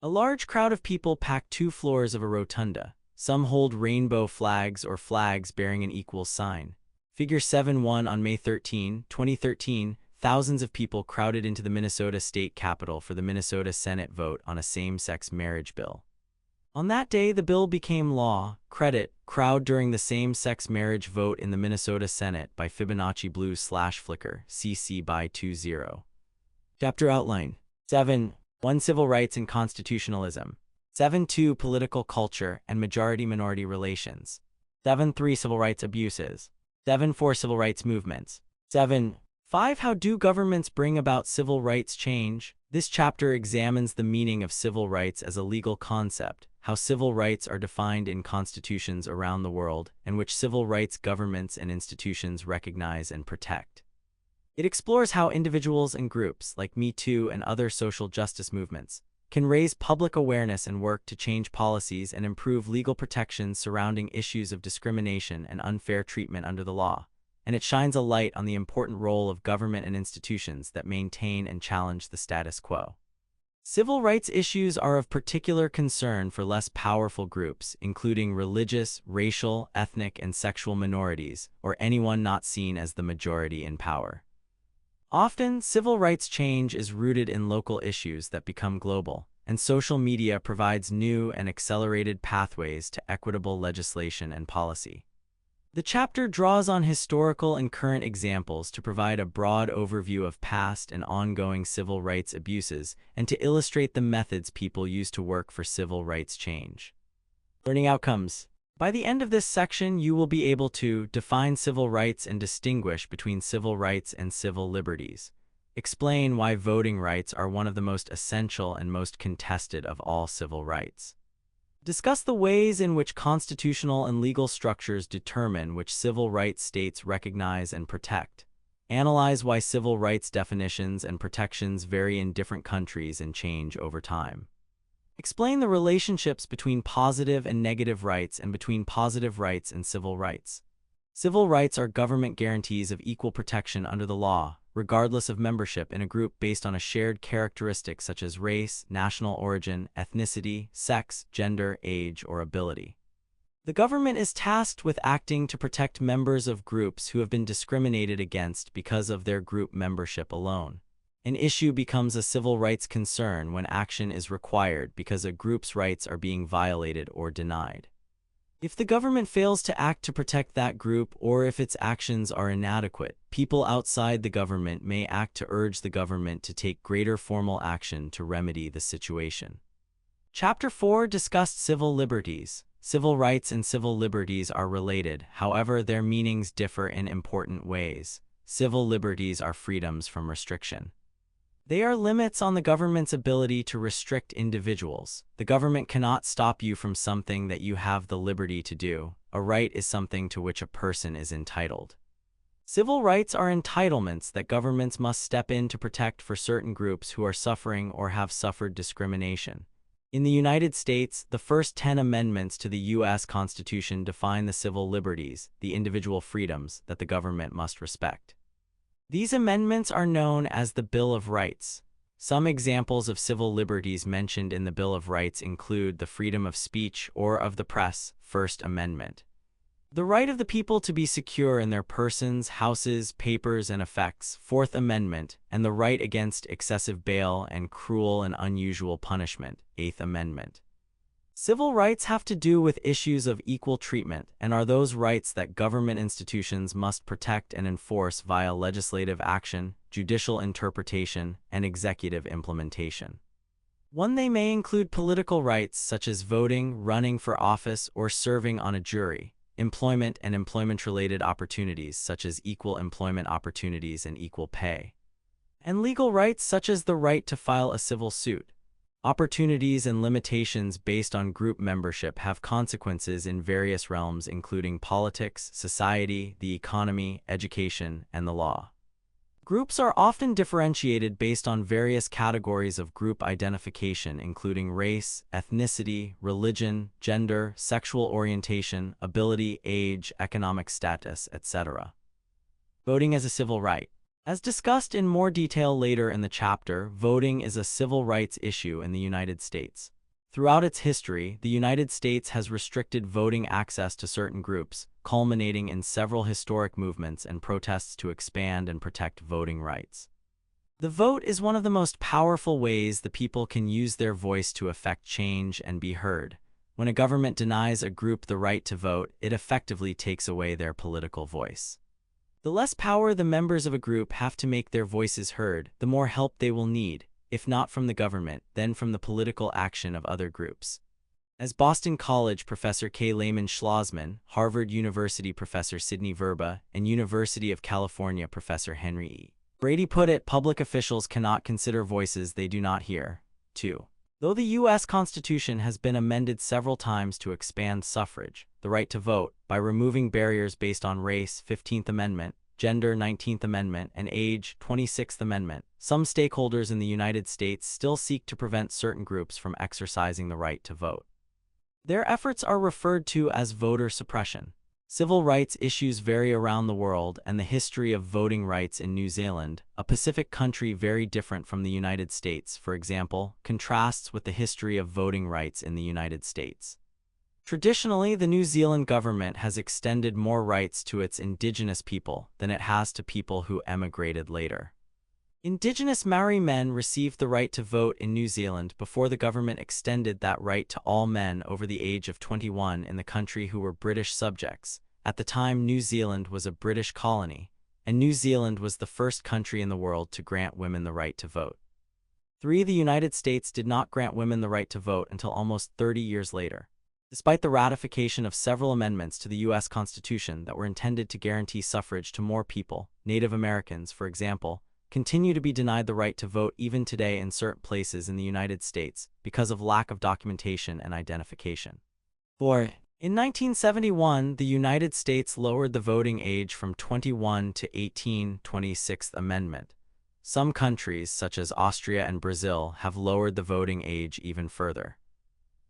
A large crowd of people pack 2 floors of a rotunda. Some hold rainbow flags or flags bearing an equal sign. Figure 7.1 On May 13, 2013, thousands of people crowded into the Minnesota state capitol for the Minnesota Senate vote on a same-sex marriage bill. On that day, the bill became law. Crowd during the same-sex marriage vote in the Minnesota Senate by Fibonacci Blue/Flickr, CC by 20. Chapter Outline 7.1 Civil Rights and Constitutionalism 7.2 Political Culture and Majority-Minority Relations 7.3 Civil Rights Abuses 7.4 Civil Rights Movements 7.5 How do governments bring about civil rights change? This chapter examines the meaning of civil rights as a legal concept, how civil rights are defined in constitutions around the world, and which civil rights governments and institutions recognize and protect. It explores how individuals and groups, like Me Too and other social justice movements, can raise public awareness and work to change policies and improve legal protections surrounding issues of discrimination and unfair treatment under the law. And it shines a light on the important role of government and institutions that maintain and challenge the status quo. Civil rights issues are of particular concern for less powerful groups, including religious, racial, ethnic, and sexual minorities, or anyone not seen as the majority in power. Often, civil rights change is rooted in local issues that become global, and social media provides new and accelerated pathways to equitable legislation and policy. The chapter draws on historical and current examples to provide a broad overview of past and ongoing civil rights abuses and to illustrate the methods people use to work for civil rights change. Learning outcomes. By the end of this section, you will be able to define civil rights and distinguish between civil rights and civil liberties. Explain why voting rights are one of the most essential and most contested of all civil rights. Discuss the ways in which constitutional and legal structures determine which civil rights states recognize and protect. Analyze why civil rights definitions and protections vary in different countries and change over time. Explain the relationships between positive and negative rights and between positive rights and civil rights. Civil rights are government guarantees of equal protection under the law, regardless of membership in a group based on a shared characteristic such as race, national origin, ethnicity, sex, gender, age, or ability. The government is tasked with acting to protect members of groups who have been discriminated against because of their group membership alone. An issue becomes a civil rights concern when action is required because a group's rights are being violated or denied. If the government fails to act to protect that group, or if its actions are inadequate, people outside the government may act to urge the government to take greater formal action to remedy the situation. Chapter 4 discussed civil liberties. Civil rights and civil liberties are related, however, their meanings differ in important ways. Civil liberties are freedoms from restriction. They are limits on the government's ability to restrict individuals. The government cannot stop you from something that you have the liberty to do. A right is something to which a person is entitled. Civil rights are entitlements that governments must step in to protect for certain groups who are suffering or have suffered discrimination. In the United States, the first 10 amendments to the U.S. Constitution define the civil liberties, the individual freedoms that the government must respect. These amendments are known as the Bill of Rights. Some examples of civil liberties mentioned in the Bill of Rights include the freedom of speech or of the press, First Amendment. The right of the people to be secure in their persons, houses, papers, and effects, Fourth Amendment, and the right against excessive bail and cruel and unusual punishment, Eighth Amendment. Civil rights have to do with issues of equal treatment and are those rights that government institutions must protect and enforce via legislative action, judicial interpretation, and executive implementation. They may include political rights such as voting, running for office, or serving on a jury, employment and employment-related opportunities such as equal employment opportunities and equal pay, and legal rights such as the right to file a civil suit. Opportunities and limitations based on group membership have consequences in various realms including politics, society, the economy, education, and the law. Groups are often differentiated based on various categories of group identification including race, ethnicity, religion, gender, sexual orientation, ability, age, economic status, etc. Voting as a civil right. As discussed in more detail later in the chapter, voting is a civil rights issue in the United States. Throughout its history, the United States has restricted voting access to certain groups, culminating in several historic movements and protests to expand and protect voting rights. The vote is one of the most powerful ways the people can use their voice to affect change and be heard. When a government denies a group the right to vote, it effectively takes away their political voice. The less power the members of a group have to make their voices heard, the more help they will need, if not from the government, then from the political action of other groups. As Boston College Professor K. Lehman Schlossman, Harvard University Professor Sidney Verba, and University of California Professor Henry E. Brady put it, public officials cannot consider voices they do not hear. 2. Though the U.S. Constitution has been amended several times to expand suffrage, the right to vote, by removing barriers based on race, 15th Amendment, gender, 19th Amendment, and age, 26th Amendment, some stakeholders in the United States still seek to prevent certain groups from exercising the right to vote. Their efforts are referred to as voter suppression. Civil rights issues vary around the world, and the history of voting rights in New Zealand, a Pacific country very different from the United States, for example, contrasts with the history of voting rights in the United States. Traditionally, the New Zealand government has extended more rights to its indigenous people than it has to people who emigrated later. Indigenous Maori men received the right to vote in New Zealand before the government extended that right to all men over the age of 21 in the country who were British subjects. At the time, New Zealand was a British colony, and New Zealand was the first country in the world to grant women the right to vote. 3. The United States did not grant women the right to vote until almost 30 years later. Despite the ratification of several amendments to the U.S. Constitution that were intended to guarantee suffrage to more people, Native Americans, for example, continue to be denied the right to vote even today in certain places in the United States because of lack of documentation and identification. 4. In 1971, the United States lowered the voting age from 21 to 18, 26th Amendment. Some countries, such as Austria and Brazil, have lowered the voting age even further.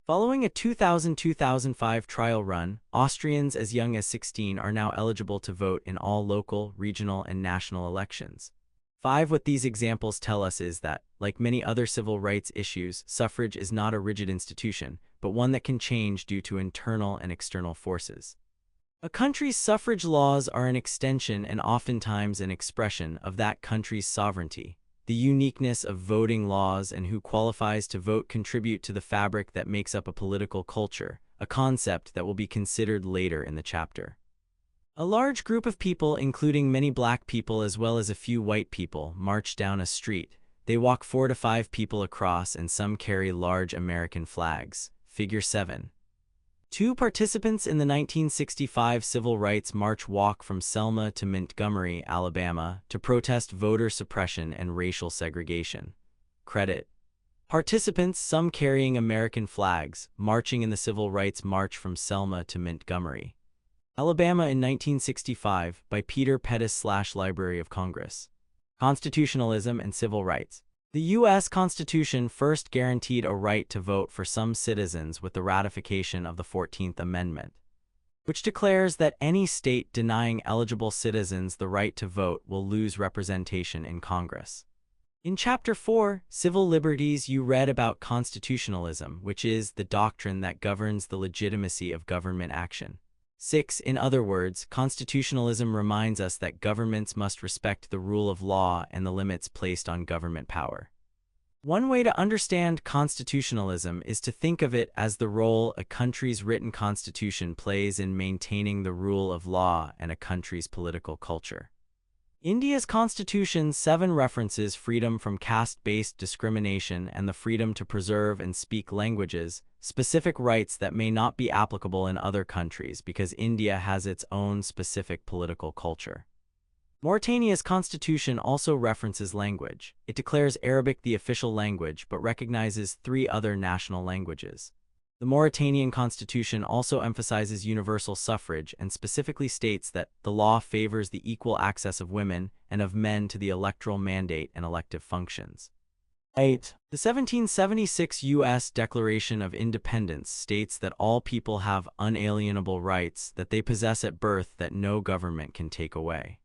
Following a 2000-2005 trial run, Austrians as young as 16 are now eligible to vote in all local, regional, and national elections. 5. What these examples tell us is that, like many other civil rights issues, suffrage is not a rigid institution, but one that can change due to internal and external forces. A country's suffrage laws are an extension and oftentimes an expression of that country's sovereignty. The uniqueness of voting laws and who qualifies to vote contribute to the fabric that makes up a political culture, a concept that will be considered later in the chapter. A large group of people, including many black people as well as a few white people, march down a street. They walk 4 to 5 people across, and some carry large American flags. Figure 7. 2 participants in the 1965 Civil Rights March walk from Selma to Montgomery, Alabama, to protest voter suppression and racial segregation. Credit. Participants, some carrying American flags, marching in the Civil Rights March from Selma to Montgomery, Alabama in 1965, by Peter Pettis / Library of Congress. Constitutionalism and Civil Rights. The U.S. Constitution first guaranteed a right to vote for some citizens with the ratification of the 14th Amendment, which declares that any state denying eligible citizens the right to vote will lose representation in Congress. In Chapter 4, Civil Liberties, you read about constitutionalism, which is the doctrine that governs the legitimacy of government action. 6. In other words, constitutionalism reminds us that governments must respect the rule of law and the limits placed on government power. One way to understand constitutionalism is to think of it as the role a country's written constitution plays in maintaining the rule of law and a country's political culture. India's constitution 7 references freedom from caste-based discrimination and the freedom to preserve and speak languages, specific rights that may not be applicable in other countries because India has its own specific political culture. Mauritania's constitution also references language. It declares Arabic the official language but recognizes 3 other national languages. The Mauritanian constitution also emphasizes universal suffrage and specifically states that the law favors the equal access of women and of men to the electoral mandate and elective functions. 8. The 1776 U.S. Declaration of Independence states that all people have unalienable rights that they possess at birth that no government can take away.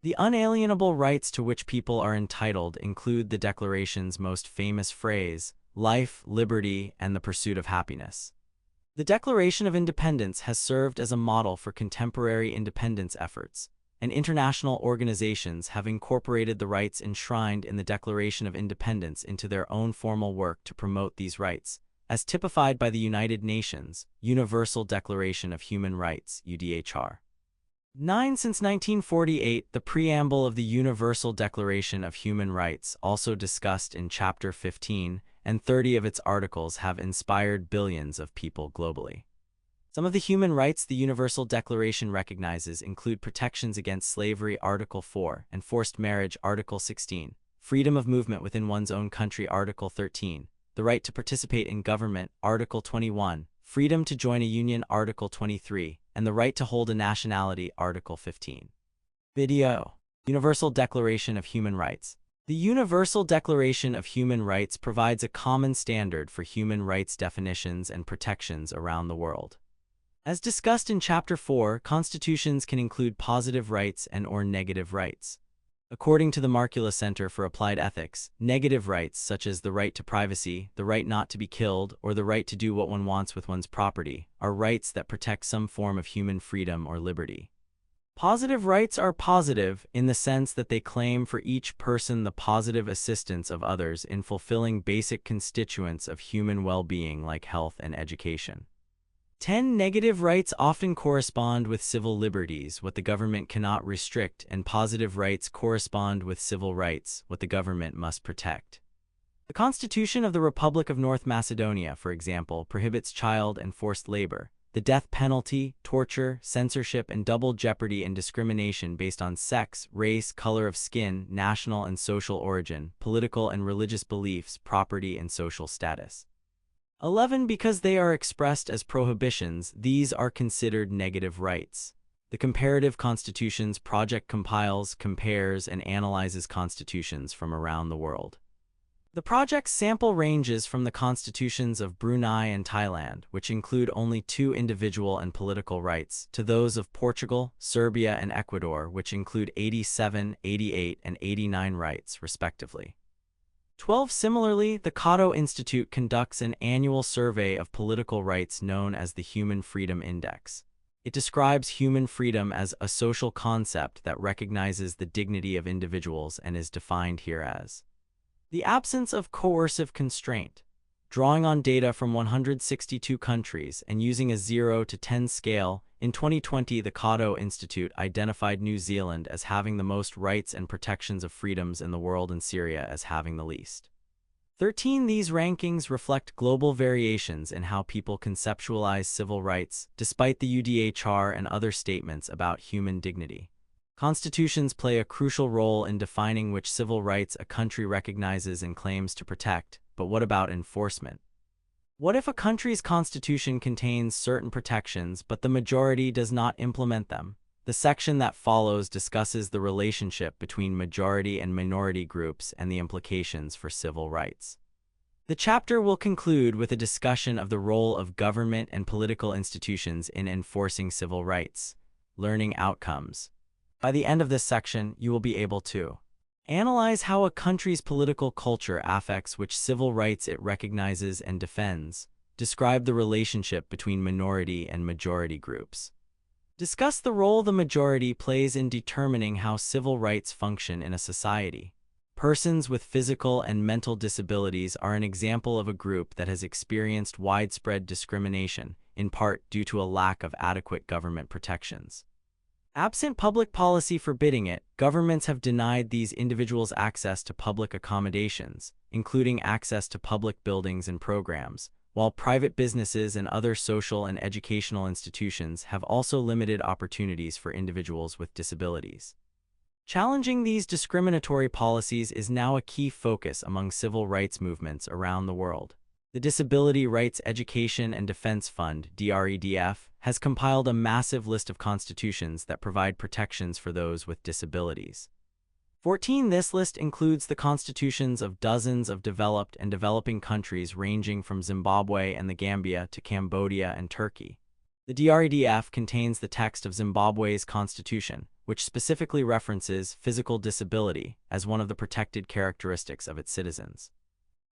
The unalienable rights to which people are entitled include the Declaration's most famous phrase, life, liberty, and the pursuit of happiness. The Declaration of Independence has served as a model for contemporary independence efforts, and international organizations have incorporated the rights enshrined in the Declaration of Independence into their own formal work to promote these rights, as typified by the United Nations Universal Declaration of Human Rights, UDHR. 9. Since 1948, the preamble of the Universal Declaration of Human Rights, also discussed in Chapter 15 and 30 of its articles, have inspired billions of people globally. Some of the human rights the Universal Declaration recognizes include protections against slavery, Article 4, and forced marriage, Article 16, freedom of movement within one's own country, Article 13, the right to participate in government, Article 21, freedom to join a union, Article 23, and the right to hold a nationality, Article 15. Video. Universal Declaration of Human Rights. The Universal Declaration of Human Rights provides a common standard for human rights definitions and protections around the world. As discussed in Chapter 4, constitutions can include positive rights and/or negative rights. According to the Markula Center for Applied Ethics, negative rights such as the right to privacy, the right not to be killed, or the right to do what one wants with one's property are rights that protect some form of human freedom or liberty. Positive rights are positive in the sense that they claim for each person the positive assistance of others in fulfilling basic constituents of human well-being like health and education. 10. Negative rights often correspond with civil liberties, what the government cannot restrict, and positive rights correspond with civil rights, what the government must protect. The Constitution of the Republic of North Macedonia, for example, prohibits child and forced labor, the death penalty, torture, censorship, and double jeopardy and discrimination based on sex, race, color of skin, national and social origin, political and religious beliefs, property, and social status. 11. Because they are expressed as prohibitions, these are considered negative rights. The Comparative Constitutions Project compiles, compares, and analyzes constitutions from around the world. The project's sample ranges from the constitutions of Brunei and Thailand, which include only 2 individual and political rights, to those of Portugal, Serbia, and Ecuador, which include 87, 88, and 89 rights, respectively. 12. Similarly, the Cato Institute conducts an annual survey of political rights known as the Human Freedom Index. It describes human freedom as a social concept that recognizes the dignity of individuals and is defined here as the absence of coercive constraint. Drawing on data from 162 countries and using a 0 to 10 scale, in 2020 the Cato Institute identified New Zealand as having the most rights and protections of freedoms in the world and Syria as having the least. 13. These rankings reflect global variations in how people conceptualize civil rights, despite the UDHR and other statements about human dignity. Constitutions play a crucial role in defining which civil rights a country recognizes and claims to protect, but what about enforcement? What if a country's constitution contains certain protections but the majority does not implement them? The section that follows discusses the relationship between majority and minority groups and the implications for civil rights. The chapter will conclude with a discussion of the role of government and political institutions in enforcing civil rights. Learning outcomes. By the end of this section, you will be able to analyze how a country's political culture affects which civil rights it recognizes and defends, describe the relationship between minority and majority groups, discuss the role the majority plays in determining how civil rights function in a society. Persons with physical and mental disabilities are an example of a group that has experienced widespread discrimination, in part due to a lack of adequate government protections. Absent public policy forbidding it, governments have denied these individuals access to public accommodations, including access to public buildings and programs, while private businesses and other social and educational institutions have also limited opportunities for individuals with disabilities. Challenging these discriminatory policies is now a key focus among civil rights movements around the world. The Disability Rights Education and Defense Fund, DREDF, has compiled a massive list of constitutions that provide protections for those with disabilities. 14. This list includes the constitutions of dozens of developed and developing countries ranging from Zimbabwe and the Gambia to Cambodia and Turkey. The DREDF contains the text of Zimbabwe's constitution, which specifically references physical disability as one of the protected characteristics of its citizens.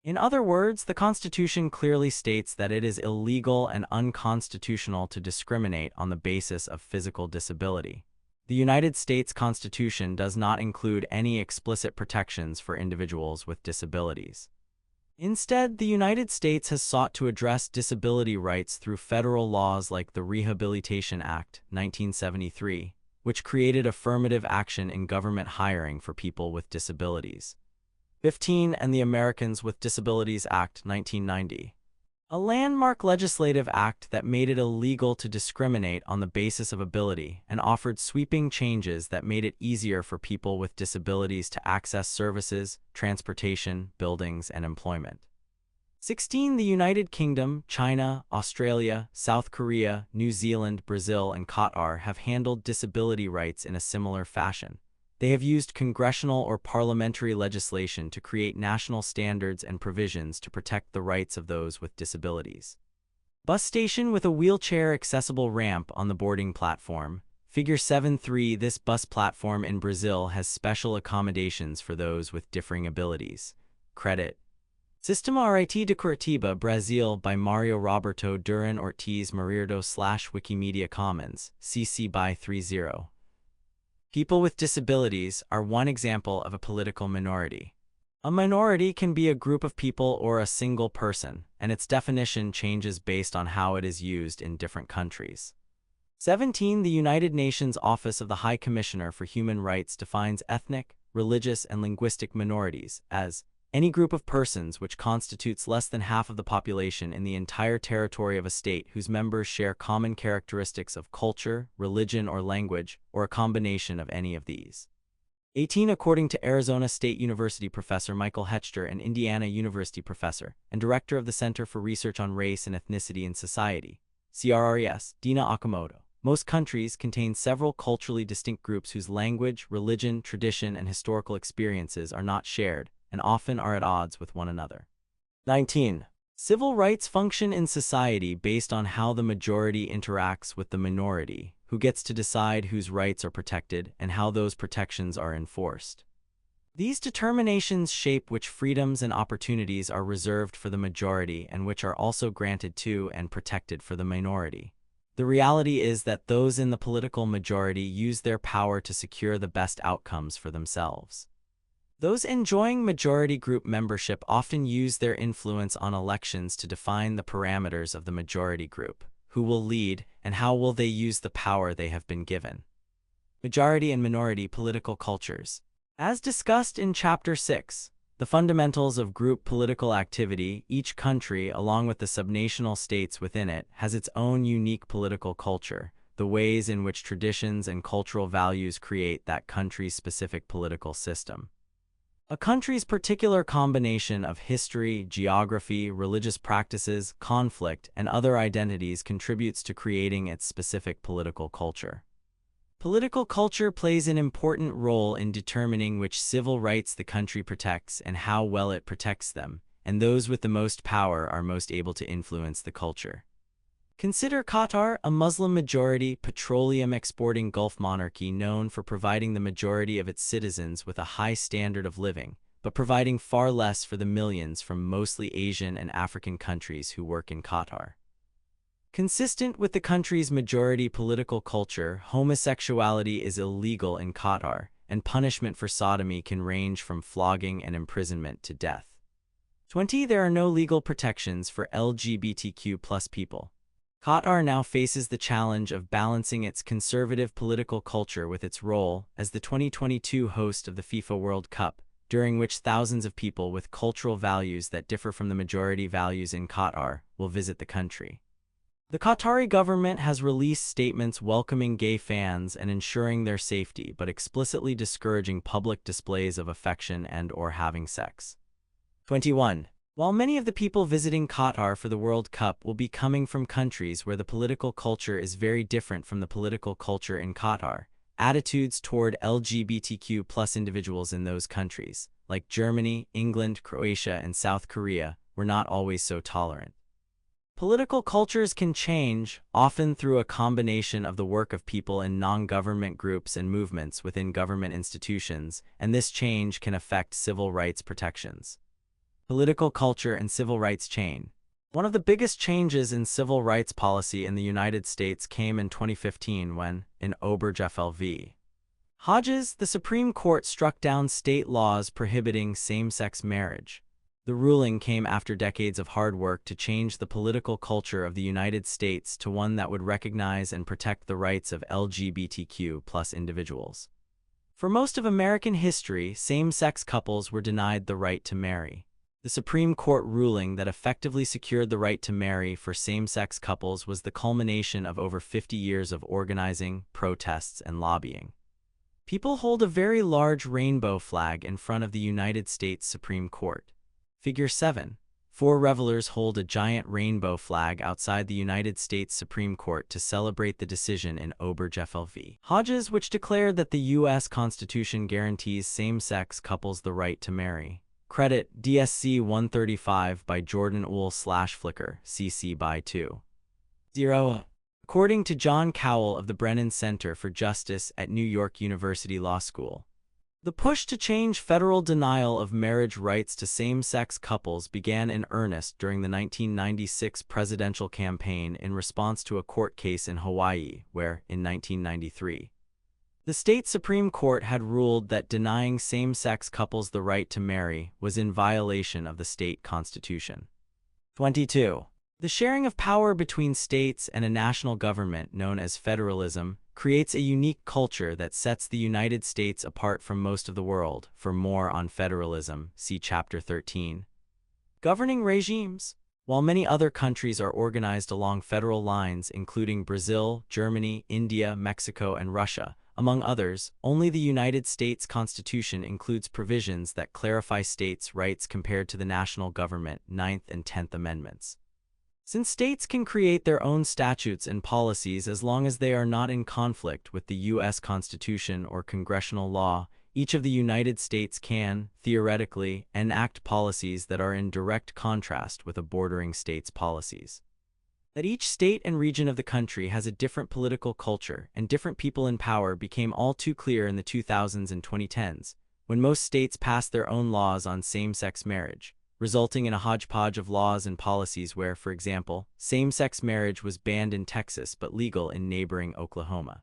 In other words, the Constitution clearly states that it is illegal and unconstitutional to discriminate on the basis of physical disability. The United States Constitution does not include any explicit protections for individuals with disabilities. Instead, the United States has sought to address disability rights through federal laws like the Rehabilitation Act, 1973, which created affirmative action in government hiring for people with disabilities. 15, and the Americans with Disabilities Act, 1990. A landmark legislative act that made it illegal to discriminate on the basis of ability and offered sweeping changes that made it easier for people with disabilities to access services, transportation, buildings, and employment. 16. The United Kingdom, China, Australia, South Korea, New Zealand, Brazil, and Qatar have handled disability rights in a similar fashion. They have used congressional or parliamentary legislation to create national standards and provisions to protect the rights of those with disabilities. Bus station with a wheelchair-accessible ramp on the boarding platform. Figure 7.3. This bus platform in Brazil has special accommodations for those with differing abilities. Credit: Sistema RIT de Curitiba, Brazil by Mario Roberto Duran Ortiz Marirdo / Wikimedia Commons, CC by 3.0. People with disabilities are one example of a political minority. A minority can be a group of people or a single person, and its definition changes based on how it is used in different countries. 17. The United Nations Office of the High Commissioner for Human Rights defines ethnic, religious, and linguistic minorities as any group of persons which constitutes less than half of the population in the entire territory of a state whose members share common characteristics of culture, religion, or language, or a combination of any of these. 18. According to Arizona State University professor Michael Hechter and Indiana University professor and director of the Center for Research on Race and Ethnicity in Society, CRRES, Dina Okamoto, most countries contain several culturally distinct groups whose language, religion, tradition, and historical experiences are not shared, and often are at odds with one another. 19. Civil rights function in society based on how the majority interacts with the minority, who gets to decide whose rights are protected and how those protections are enforced. These determinations shape which freedoms and opportunities are reserved for the majority and which are also granted to and protected for the minority. The reality is that those in the political majority use their power to secure the best outcomes for themselves. Those enjoying majority group membership often use their influence on elections to define the parameters of the majority group, who will lead, and how will they use the power they have been given. Majority and minority political cultures. As discussed in Chapter 6, the fundamentals of group political activity, each country, along with the subnational states within it, has its own unique political culture, the ways in which traditions and cultural values create that country's specific political system. A country's particular combination of history, geography, religious practices, conflict, and other identities contributes to creating its specific political culture. Political culture plays an important role in determining which civil rights the country protects and how well it protects them, and those with the most power are most able to influence the culture. Consider Qatar, a Muslim-majority, petroleum-exporting Gulf monarchy known for providing the majority of its citizens with a high standard of living, but providing far less for the millions from mostly Asian and African countries who work in Qatar. Consistent with the country's majority political culture, homosexuality is illegal in Qatar, and punishment for sodomy can range from flogging and imprisonment to death. 20. There are no legal protections for LGBTQ+ people. Qatar now faces the challenge of balancing its conservative political culture with its role as the 2022 host of the FIFA World Cup, during which thousands of people with cultural values that differ from the majority values in Qatar will visit the country. The Qatari government has released statements welcoming gay fans and ensuring their safety, but explicitly discouraging public displays of affection and/or having sex. 21. While many of the people visiting Qatar for the World Cup will be coming from countries where the political culture is very different from the political culture in Qatar, attitudes toward LGBTQ+ individuals in those countries, like Germany, England, Croatia, and South Korea, were not always so tolerant. Political cultures can change, often through a combination of the work of people in non-government groups and movements within government institutions, and this change can affect civil rights protections. Political culture and civil rights chain. One of the biggest changes in civil rights policy in the United States came in 2015 when, in Obergefell v. Hodges, the Supreme Court struck down state laws prohibiting same-sex marriage. The ruling came after decades of hard work to change the political culture of the United States to one that would recognize and protect the rights of LGBTQ+ individuals. For most of American history, same-sex couples were denied the right to marry. The Supreme Court ruling that effectively secured the right to marry for same-sex couples was the culmination of over 50 years of organizing, protests, and lobbying. People hold a very large rainbow flag in front of the United States Supreme Court. Figure 7. 4 revelers hold a giant rainbow flag outside the United States Supreme Court to celebrate the decision in Obergefell v. Hodges, which declared that the U.S. Constitution guarantees same-sex couples the right to marry. Credit DSC 135 by Jordan Uhl/Flickr, CC by 2. 0. According to John Cowell of the Brennan Center for Justice at New York University Law School, the push to change federal denial of marriage rights to same-sex couples began in earnest during the 1996 presidential campaign in response to a court case in Hawaii where, in 1993, the state Supreme Court had ruled that denying same-sex couples the right to marry was in violation of the state constitution. 22. The sharing of power between states and a national government, known as federalism, creates a unique culture that sets the United States apart from most of the world. For more on federalism, see Chapter 13. Governing regimes. While many other countries are organized along federal lines, including Brazil, Germany, India, Mexico, and Russia, among others, only the United States Constitution includes provisions that clarify states' rights compared to the national government, 9th and 10th Amendments. Since states can create their own statutes and policies as long as they are not in conflict with the U.S. Constitution or congressional law, each of the United States can, theoretically, enact policies that are in direct contrast with a bordering state's policies. That each state and region of the country has a different political culture and different people in power became all too clear in the 2000s and 2010s, when most states passed their own laws on same-sex marriage, resulting in a hodgepodge of laws and policies where, for example, same-sex marriage was banned in Texas but legal in neighboring Oklahoma.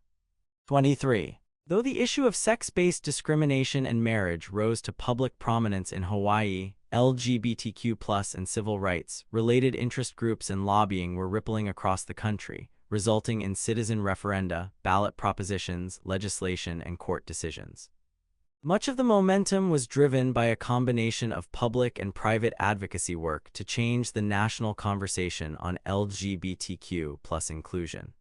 23. Though the issue of sex-based discrimination and marriage rose to public prominence in Hawaii, LGBTQ+ and civil rights-related interest groups and lobbying were rippling across the country, resulting in citizen referenda, ballot propositions, legislation, and court decisions. Much of the momentum was driven by a combination of public and private advocacy work to change the national conversation on LGBTQ+ inclusion.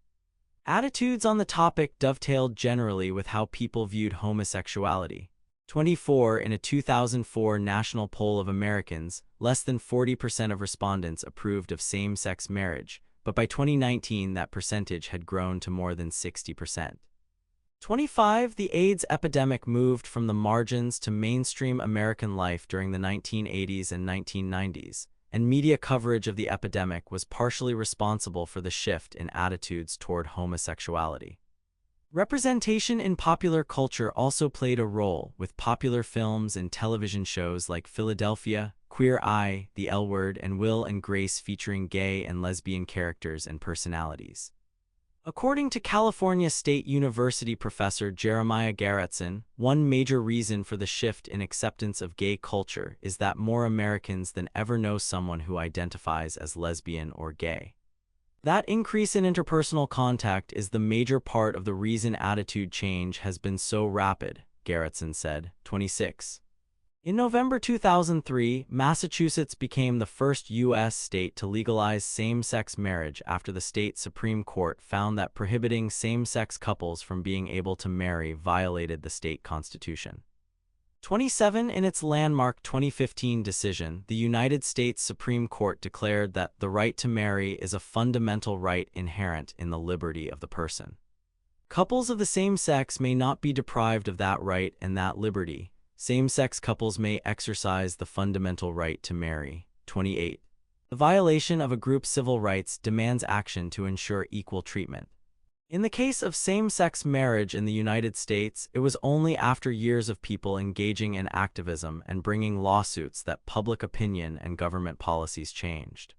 Attitudes on the topic dovetailed generally with how people viewed homosexuality. 24. In a 2004 national poll of Americans, less than 40% of respondents approved of same-sex marriage, but by 2019 that percentage had grown to more than 60%. 25. The AIDS epidemic moved from the margins to mainstream American life during the 1980s and 1990s, and media coverage of the epidemic was partially responsible for the shift in attitudes toward homosexuality. Representation in popular culture also played a role, with popular films and television shows like Philadelphia, Queer Eye, The L Word, and Will and Grace featuring gay and lesbian characters and personalities. According to California State University professor Jeremiah Garretson, one major reason for the shift in acceptance of gay culture is that more Americans than ever know someone who identifies as lesbian or gay. That increase in interpersonal contact is the major part of the reason attitude change has been so rapid, Garretson said. 26. In November 2003, Massachusetts became the first U.S. state to legalize same-sex marriage after the state Supreme Court found that prohibiting same-sex couples from being able to marry violated the state constitution. 27. In its landmark 2015 decision, the United States Supreme Court declared that the right to marry is a fundamental right inherent in the liberty of the person. Couples of the same sex may not be deprived of that right and that liberty. Same-sex couples may exercise the fundamental right to marry. 28. The violation of a group's civil rights demands action to ensure equal treatment. In the case of same-sex marriage in the United States, it was only after years of people engaging in activism and bringing lawsuits that public opinion and government policies changed.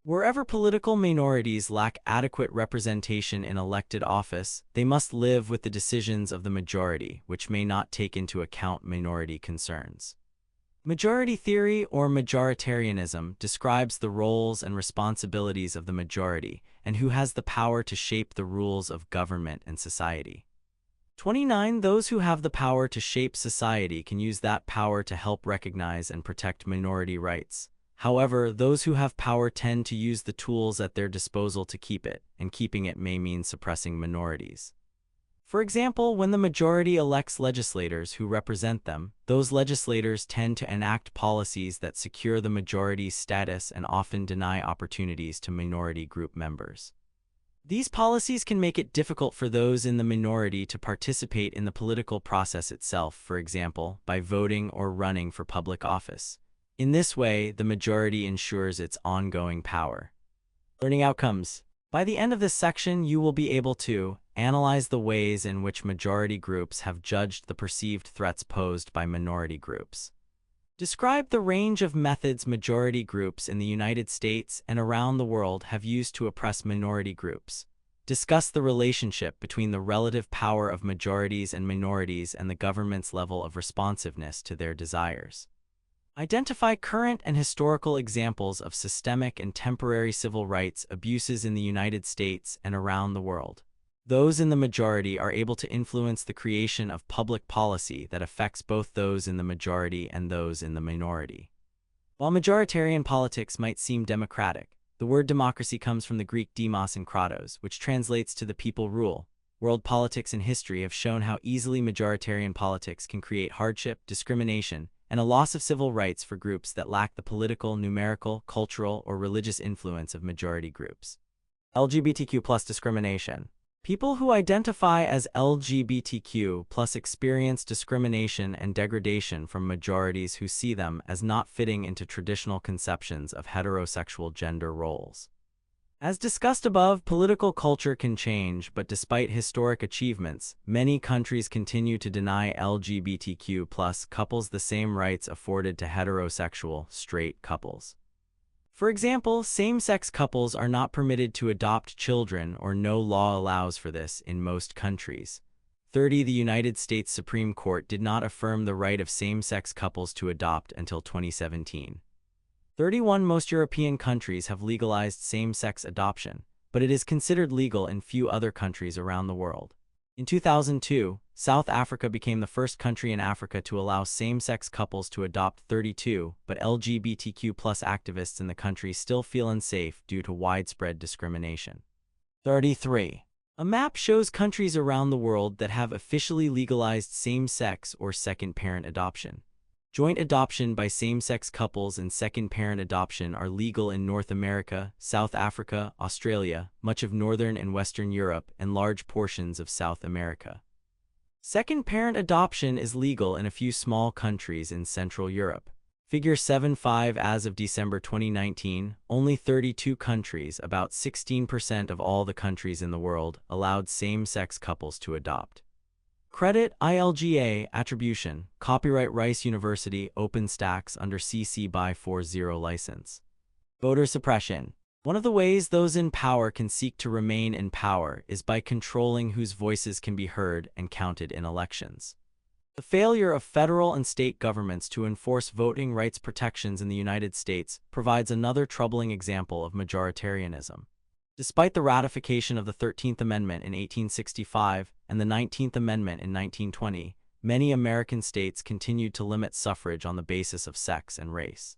Wherever political minorities lack adequate representation in elected office, they must live with the decisions of the majority, which may not take into account minority concerns. Majority theory, or majoritarianism, describes the roles and responsibilities of the majority and who has the power to shape the rules of government and society. 29. Those who have the power to shape society can use that power to help recognize and protect minority rights. However, those who have power tend to use the tools at their disposal to keep it, and keeping it may mean suppressing minorities. For example, when the majority elects legislators who represent them, those legislators tend to enact policies that secure the majority's status and often deny opportunities to minority group members. These policies can make it difficult for those in the minority to participate in the political process itself, for example, by voting or running for public office. In this way, the majority ensures its ongoing power. Learning outcomes. By the end of this section, you will be able to analyze the ways in which majority groups have judged the perceived threats posed by minority groups. Describe the range of methods majority groups in the United States and around the world have used to oppress minority groups. Discuss the relationship between the relative power of majorities and minorities and the government's level of responsiveness to their desires. Identify current and historical examples of systemic and temporary civil rights abuses in the United States and around the world. Those in the majority are able to influence the creation of public policy that affects both those in the majority and those in the minority. While majoritarian politics might seem democratic, the word democracy comes from the Greek demos and kratos, which translates to the people rule. World politics and history have shown how easily majoritarian politics can create hardship, discrimination, and a loss of civil rights for groups that lack the political, numerical, cultural, or religious influence of majority groups. LGBTQ+ discrimination. People who identify as LGBTQ+ experience discrimination and degradation from majorities who see them as not fitting into traditional conceptions of heterosexual gender roles. As discussed above, political culture can change, but despite historic achievements, many countries continue to deny LGBTQ+ couples the same rights afforded to heterosexual, straight couples. For example, same-sex couples are not permitted to adopt children, or no law allows for this in most countries. 30. The United States Supreme Court did not affirm the right of same-sex couples to adopt until 2017. 31. Most European countries have legalized same-sex adoption, but it is considered legal in few other countries around the world. In 2002, South Africa became the first country in Africa to allow same-sex couples to adopt. 32. But LGBTQ+ activists in the country still feel unsafe due to widespread discrimination. 33. A map shows countries around the world that have officially legalized same-sex or second-parent adoption. Joint adoption by same-sex couples and second-parent adoption are legal in North America, South Africa, Australia, much of Northern and Western Europe, and large portions of South America. Second-parent adoption is legal in a few small countries in Central Europe. Figure 7.5. As of December 2019, only 32 countries, about 16% of all the countries in the world, allowed same-sex couples to adopt. Credit, ILGA, Attribution, Copyright Rice University, OpenStax under CC BY 40 license. Voter suppression. One of the ways those in power can seek to remain in power is by controlling whose voices can be heard and counted in elections. The failure of federal and state governments to enforce voting rights protections in the United States provides another troubling example of majoritarianism. Despite the ratification of the 13th Amendment in 1865 and the 19th Amendment in 1920, many American states continued to limit suffrage on the basis of sex and race.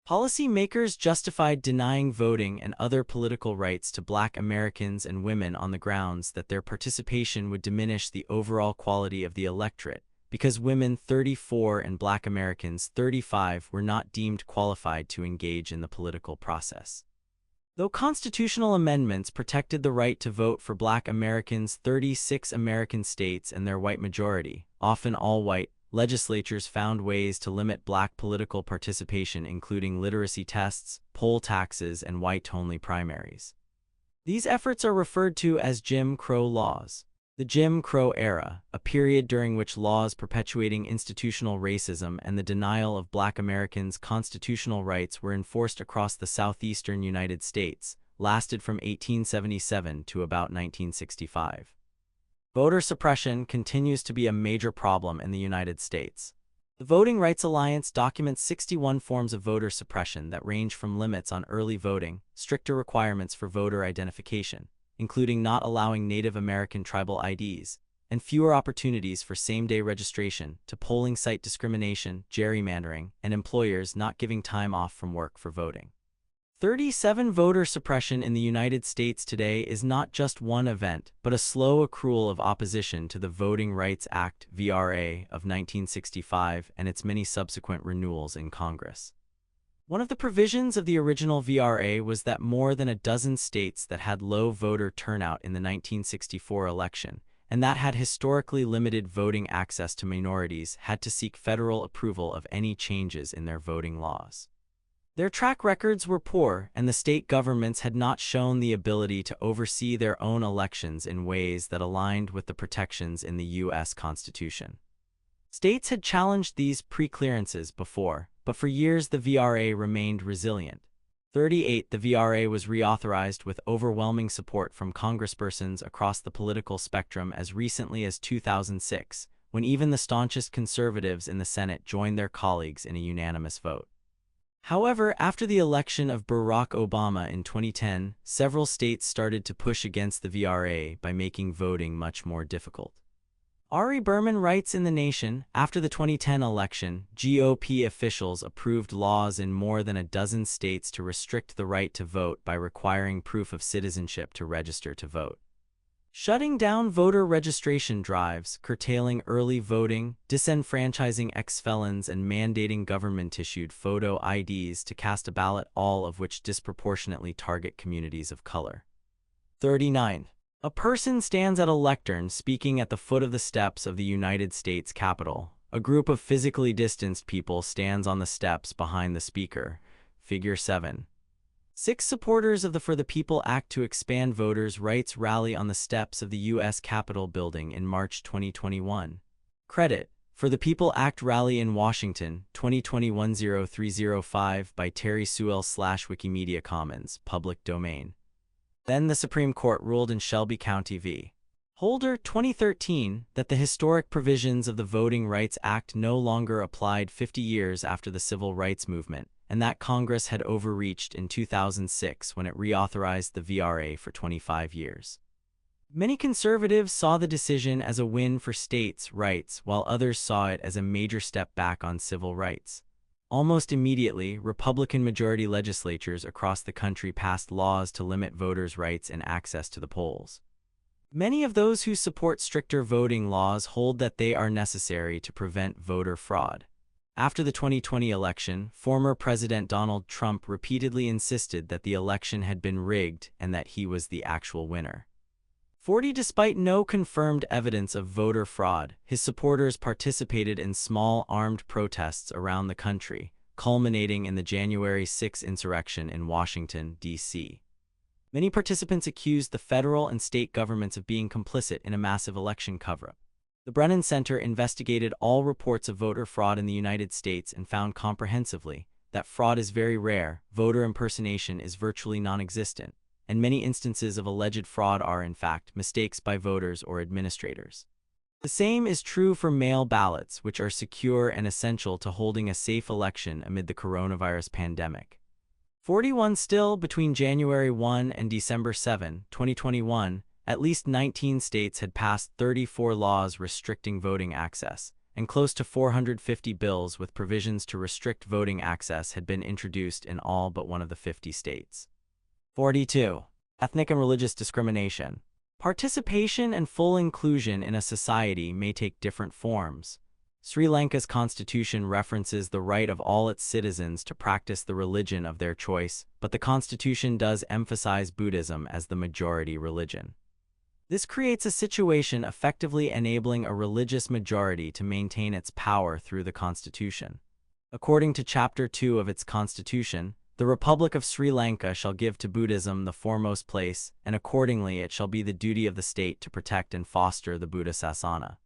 Policymakers justified denying voting and other political rights to Black Americans and women on the grounds that their participation would diminish the overall quality of the electorate, because women 34 and Black Americans 35 were not deemed qualified to engage in the political process. Though constitutional amendments protected the right to vote for Black Americans, 36 American states and their white majority, often all white, legislatures found ways to limit black political participation, including literacy tests, poll taxes, and white-only primaries. These efforts are referred to as Jim Crow laws. The Jim Crow era, a period during which laws perpetuating institutional racism and the denial of black Americans' constitutional rights were enforced across the southeastern United States, lasted from 1877 to about 1965. Voter suppression continues to be a major problem in the United States. The Voting Rights Alliance documents 61 forms of voter suppression that range from limits on early voting, stricter requirements for voter identification, including not allowing Native American tribal IDs, and fewer opportunities for same-day registration, to polling site discrimination, gerrymandering, and employers not giving time off from work for voting. 37 Voter suppression in the United States today is not just one event, but a slow accrual of opposition to the Voting Rights Act (VRA) of 1965 and its many subsequent renewals in Congress. One of the provisions of the original VRA was that more than a dozen states that had low voter turnout in the 1964 election, and that had historically limited voting access to minorities, had to seek federal approval of any changes in their voting laws. Their track records were poor, and the state governments had not shown the ability to oversee their own elections in ways that aligned with the protections in the U.S. Constitution. States had challenged these pre-clearances before, but for years the VRA remained resilient. 38 The VRA was reauthorized with overwhelming support from congresspersons across the political spectrum as recently as 2006, when even the staunchest conservatives in the Senate joined their colleagues in a unanimous vote. However, after the election of Barack Obama in 2010, several states started to push against the VRA by making voting much more difficult. Ari Berman writes in The Nation, after the 2010 election, GOP officials approved laws in more than a dozen states to restrict the right to vote by requiring proof of citizenship to register to vote. Shutting down voter registration drives, curtailing early voting, disenfranchising ex-felons, and mandating government-issued photo IDs to cast a ballot, all of which disproportionately target communities of color. 39. A person stands at a lectern speaking at the foot of the steps of the United States Capitol. A group of physically distanced people stands on the steps behind the speaker. Figure 7. 6 supporters of the For the People Act to expand voters' rights rally on the steps of the U.S. Capitol building in March 2021. Credit: For the People Act Rally in Washington, 2021-0305 by Terry Sewell / Wikimedia Commons, public domain. Then the Supreme Court ruled in Shelby County v. Holder 2013 that the historic provisions of the Voting Rights Act no longer applied 50 years after the Civil Rights Movement, and that Congress had overreached in 2006 when it reauthorized the VRA for 25 years. Many conservatives saw the decision as a win for states' rights, while others saw it as a major step back on civil rights. Almost immediately, Republican-majority legislatures across the country passed laws to limit voters' rights and access to the polls. Many of those who support stricter voting laws hold that they are necessary to prevent voter fraud. After the 2020 election, former President Donald Trump repeatedly insisted that the election had been rigged and that he was the actual winner. 40 Despite no confirmed evidence of voter fraud, his supporters participated in small armed protests around the country, culminating in the January 6 insurrection in Washington, D.C. Many participants accused the federal and state governments of being complicit in a massive election cover-up. The Brennan Center investigated all reports of voter fraud in the United States and found comprehensively that fraud is very rare, voter impersonation is virtually non-existent, and many instances of alleged fraud are, in fact, mistakes by voters or administrators. The same is true for mail ballots, which are secure and essential to holding a safe election amid the coronavirus pandemic. 41 Still, between January 1 and December 7, 2021, at least 19 states had passed 34 laws restricting voting access, and close to 450 bills with provisions to restrict voting access had been introduced in all but one of the 50 states. 42. Ethnic and religious discrimination. Participation and full inclusion in a society may take different forms. Sri Lanka's constitution references the right of all its citizens to practice the religion of their choice, but the constitution does emphasize Buddhism as the majority religion. This creates a situation effectively enabling a religious majority to maintain its power through the constitution. According to Chapter 2 of its constitution, the Republic of Sri Lanka shall give to Buddhism the foremost place, and accordingly it shall be the duty of the state to protect and foster the Buddha Sasana.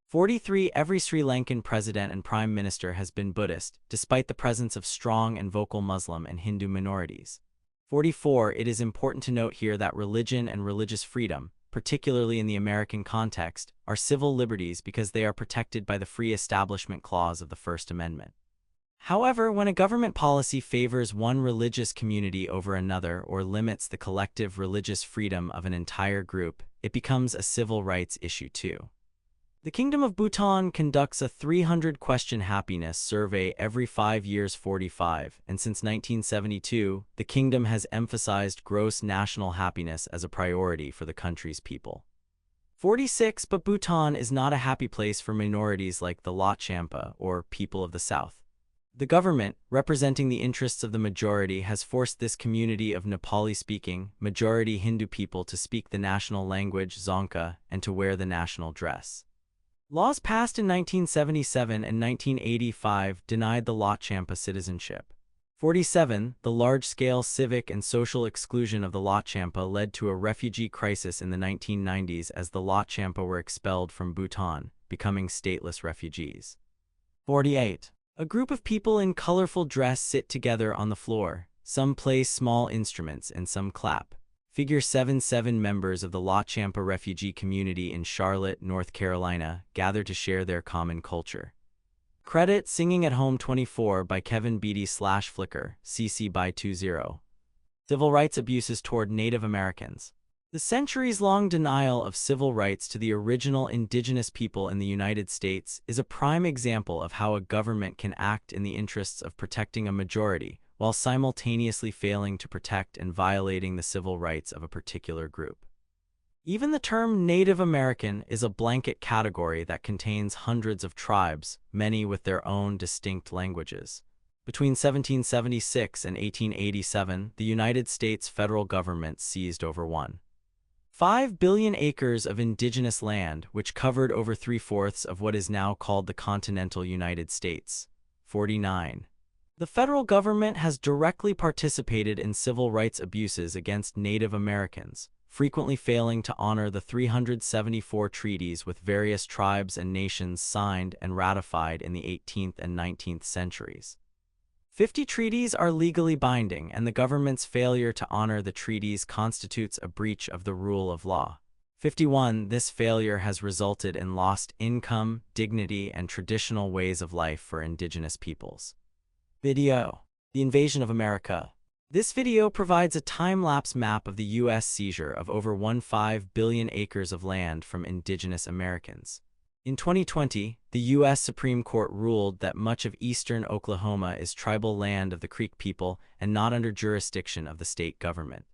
43. Every Sri Lankan president and prime minister has been Buddhist, despite the presence of strong and vocal Muslim and Hindu minorities. 44. It is important to note here that religion and religious freedom, particularly in the American context, are civil liberties because they are protected by the Free Establishment Clause of the First Amendment. However, when a government policy favors one religious community over another or limits the collective religious freedom of an entire group, it becomes a civil rights issue too. The Kingdom of Bhutan conducts a 300-question happiness survey every 5 years. 45, and since 1972, the kingdom has emphasized gross national happiness as a priority for the country's people. 46. But Bhutan is not a happy place for minorities like the Lhotshampa, or people of the South. The government, representing the interests of the majority, has forced this community of Nepali-speaking, majority Hindu people to speak the national language Dzongkha and to wear the national dress. Laws passed in 1977 and 1985 denied the Lhotshampa citizenship. 47. The large-scale civic and social exclusion of the Lhotshampa led to a refugee crisis in the 1990s as the Lhotshampa were expelled from Bhutan, becoming stateless refugees. 48. A group of people in colorful dress sit together on the floor. Some play small instruments and some clap. Figure 7. 7 members of the Lhotshampa refugee community in Charlotte, North Carolina, gather to share their common culture. Credit Singing at Home 24 by Kevin Beatty/Flickr, CC by 20. Civil rights abuses toward Native Americans. The centuries-long denial of civil rights to the original indigenous people in the United States is a prime example of how a government can act in the interests of protecting a majority, while simultaneously failing to protect and violating the civil rights of a particular group. Even the term Native American is a blanket category that contains hundreds of tribes, many with their own distinct languages. Between 1776 and 1887, the United States federal government seized over 1.5 billion acres of indigenous land, which covered over 3/4 of what is now called the continental United States. 49. The federal government has directly participated in civil rights abuses against Native Americans, frequently failing to honor the 374 treaties with various tribes and nations signed and ratified in the 18th and 19th centuries. 50 treaties are legally binding, and the government's failure to honor the treaties constitutes a breach of the rule of law. 51. This failure has resulted in lost income, dignity, and traditional ways of life for indigenous peoples. Video. The Invasion of America. This video provides a time-lapse map of the U.S. seizure of over 1.5 billion acres of land from indigenous Americans. In 2020, the U.S. Supreme Court ruled that much of eastern Oklahoma is tribal land of the Creek people and not under jurisdiction of the state government.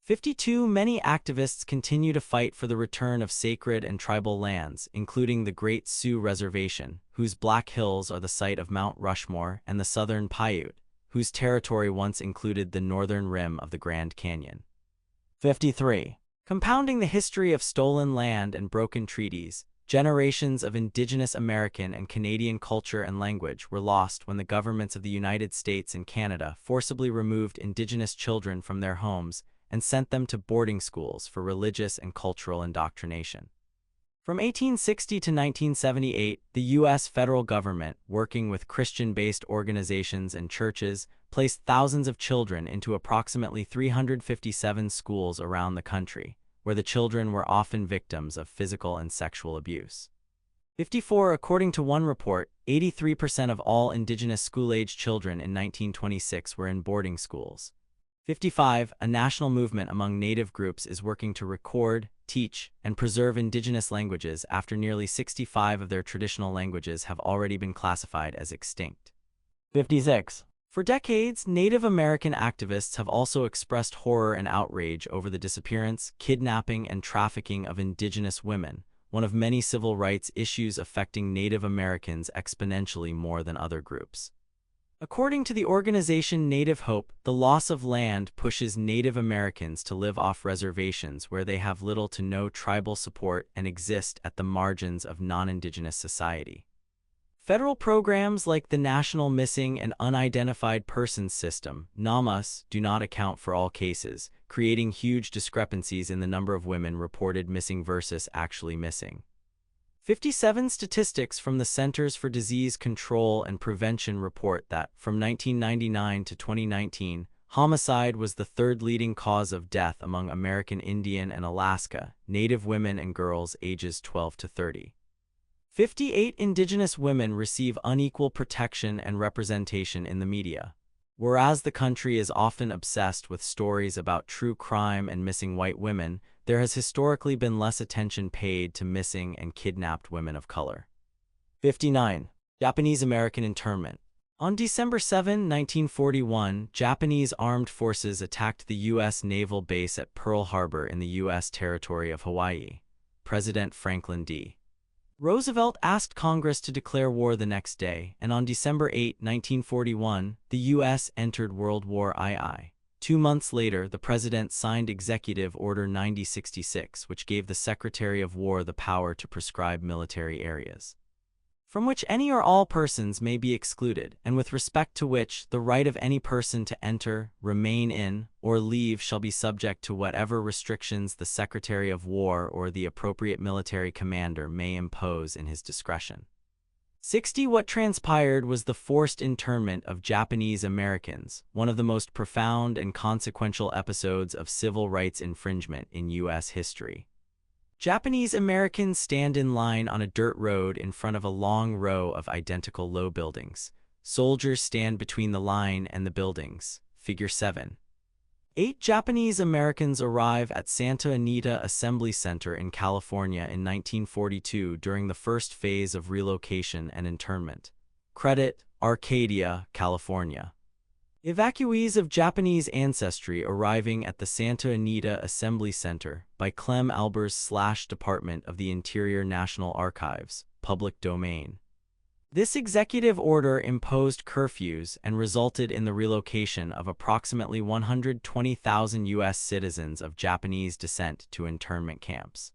52. Many activists continue to fight for the return of sacred and tribal lands, including the Great Sioux Reservation, whose Black Hills are the site of Mount Rushmore, and the Southern Paiute, whose territory once included the northern rim of the Grand Canyon. 53. Compounding the history of stolen land and broken treaties, generations of indigenous American and Canadian culture and language were lost when the governments of the United States and Canada forcibly removed indigenous children from their homes and sent them to boarding schools for religious and cultural indoctrination. From 1860 to 1978, the U.S. federal government, working with Christian-based organizations and churches, placed thousands of children into approximately 357 schools around the country, where the children were often victims of physical and sexual abuse. 54. According to one report, 83% of all indigenous school-age children in 1926 were in boarding schools. 55. A national movement among Native groups is working to record, teach, and preserve indigenous languages after nearly 65 of their traditional languages have already been classified as extinct. 56. For decades, Native American activists have also expressed horror and outrage over the disappearance, kidnapping, and trafficking of indigenous women, one of many civil rights issues affecting Native Americans exponentially more than other groups. According to the organization Native Hope, the loss of land pushes Native Americans to live off reservations where they have little to no tribal support and exist at the margins of non-Indigenous society. Federal programs like the National Missing and Unidentified Persons System, NAMUS, do not account for all cases, creating huge discrepancies in the number of women reported missing versus actually missing. 57 statistics from the Centers for Disease Control and Prevention report that, from 1999 to 2019, homicide was the third leading cause of death among American Indian and Alaska Native women and girls ages 12 to 30. 58 Indigenous women receive unequal protection and representation in the media. Whereas the country is often obsessed with stories about true crime and missing white women, there has historically been less attention paid to missing and kidnapped women of color. 59. Japanese-American internment. On December 7, 1941, Japanese armed forces attacked the U.S. naval base at Pearl Harbor in the U.S. territory of Hawaii. President Franklin D. Roosevelt asked Congress to declare war the next day, and on December 8, 1941, the U.S. entered World War II. 2 months later, the President signed Executive Order 9066, which gave the Secretary of War the power to prescribe military areas from which any or all persons may be excluded, and with respect to which the right of any person to enter, remain in, or leave shall be subject to whatever restrictions the Secretary of War or the appropriate military commander may impose in his discretion. 60. What transpired was the forced internment of Japanese Americans, one of the most profound and consequential episodes of civil rights infringement in U.S. history. Japanese Americans stand in line on a dirt road in front of a long row of identical low buildings. Soldiers stand between the line and the buildings. Figure 7. 8 Japanese Americans arrive at Santa Anita Assembly Center in California in 1942 during the first phase of relocation and internment. Credit: Arcadia, California. Evacuees of Japanese ancestry arriving at the Santa Anita Assembly Center by Clem Albers / Department of the Interior National Archives, public domain. This executive order imposed curfews and resulted in the relocation of approximately 120,000 U.S. citizens of Japanese descent to internment camps.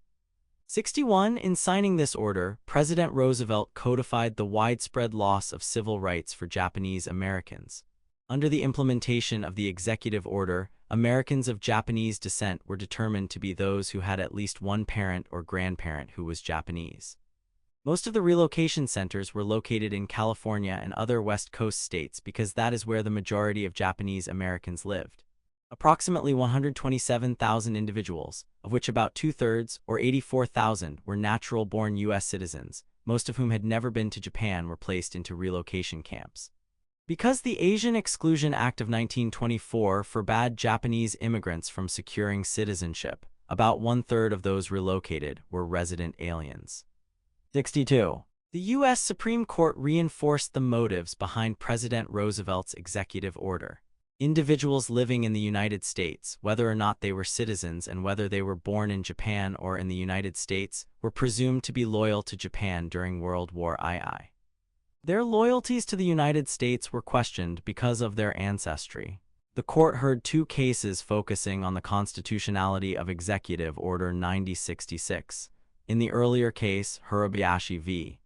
61. In signing this order, President Roosevelt codified the widespread loss of civil rights for Japanese Americans. Under the implementation of the executive order, Americans of Japanese descent were determined to be those who had at least one parent or grandparent who was Japanese. Most of the relocation centers were located in California and other West Coast states because that is where the majority of Japanese Americans lived. Approximately 127,000 individuals, of which about 2/3, or 84,000, were natural-born U.S. citizens, most of whom had never been to Japan, were placed into relocation camps. Because the Asian Exclusion Act of 1924 forbade Japanese immigrants from securing citizenship, about 1/3 of those relocated were resident aliens. 62. The U.S. Supreme Court reinforced the motives behind President Roosevelt's executive order. Individuals living in the United States, whether or not they were citizens and whether they were born in Japan or in the United States, were presumed to be loyal to Japan during World War II. Their loyalties to the United States were questioned because of their ancestry. The court heard 2 cases focusing on the constitutionality of Executive Order 9066. In the earlier case, Hirabayashi v.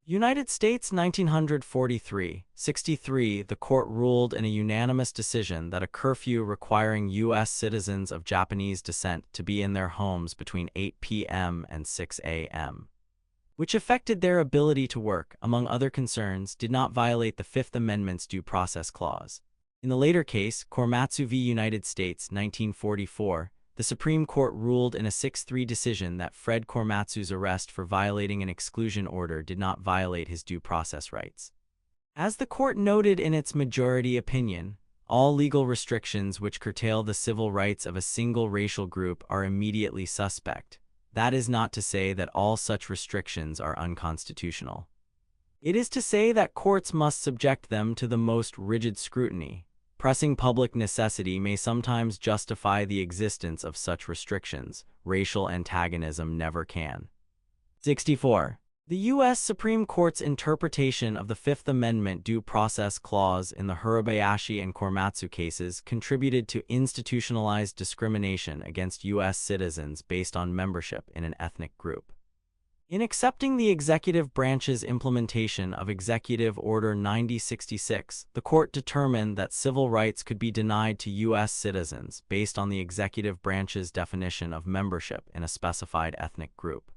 United States 1943, 63, the court ruled in a unanimous decision that a curfew requiring U.S. citizens of Japanese descent to be in their homes between 8 p.m. and 6 a.m., which affected their ability to work, among other concerns, did not violate the Fifth Amendment's Due Process Clause. In the later case, Korematsu v. United States 1944, the Supreme Court ruled in a 6-3 decision that Fred Korematsu's arrest for violating an exclusion order did not violate his due process rights. As the court noted in its majority opinion, all legal restrictions which curtail the civil rights of a single racial group are immediately suspect. That is not to say that all such restrictions are unconstitutional. It is to say that courts must subject them to the most rigid scrutiny. Pressing public necessity may sometimes justify the existence of such restrictions. Racial antagonism never can. 64. The U.S. Supreme Court's interpretation of the Fifth Amendment Due Process Clause in the Hirabayashi and Korematsu cases contributed to institutionalized discrimination against U.S. citizens based on membership in an ethnic group. In accepting the executive branch's implementation of Executive Order 9066, the court determined that civil rights could be denied to U.S. citizens based on the executive branch's definition of membership in a specified ethnic group.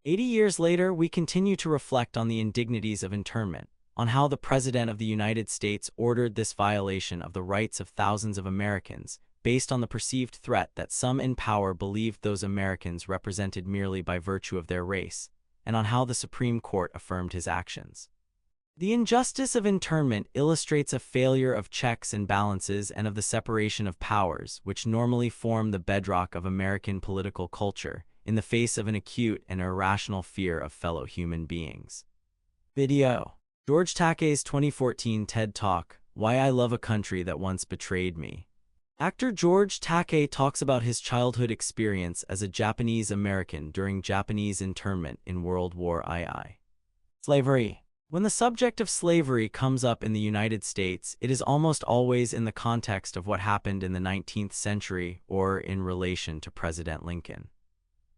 80 years later, we continue to reflect on the indignities of internment, on how the President of the United States ordered this violation of the rights of thousands of Americans, based on the perceived threat that some in power believed those Americans represented merely by virtue of their race, and on how the Supreme Court affirmed his actions. The injustice of internment illustrates a failure of checks and balances and of the separation of powers, which normally form the bedrock of American political culture, in the face of an acute and irrational fear of fellow human beings. Video. George Takei's 2014 TED Talk, Why I Love a Country That Once Betrayed Me. Actor George Takei talks about his childhood experience as a Japanese American during Japanese internment in World War II. Slavery. When the subject of slavery comes up in the United States, it is almost always in the context of what happened in the 19th century or in relation to President Lincoln.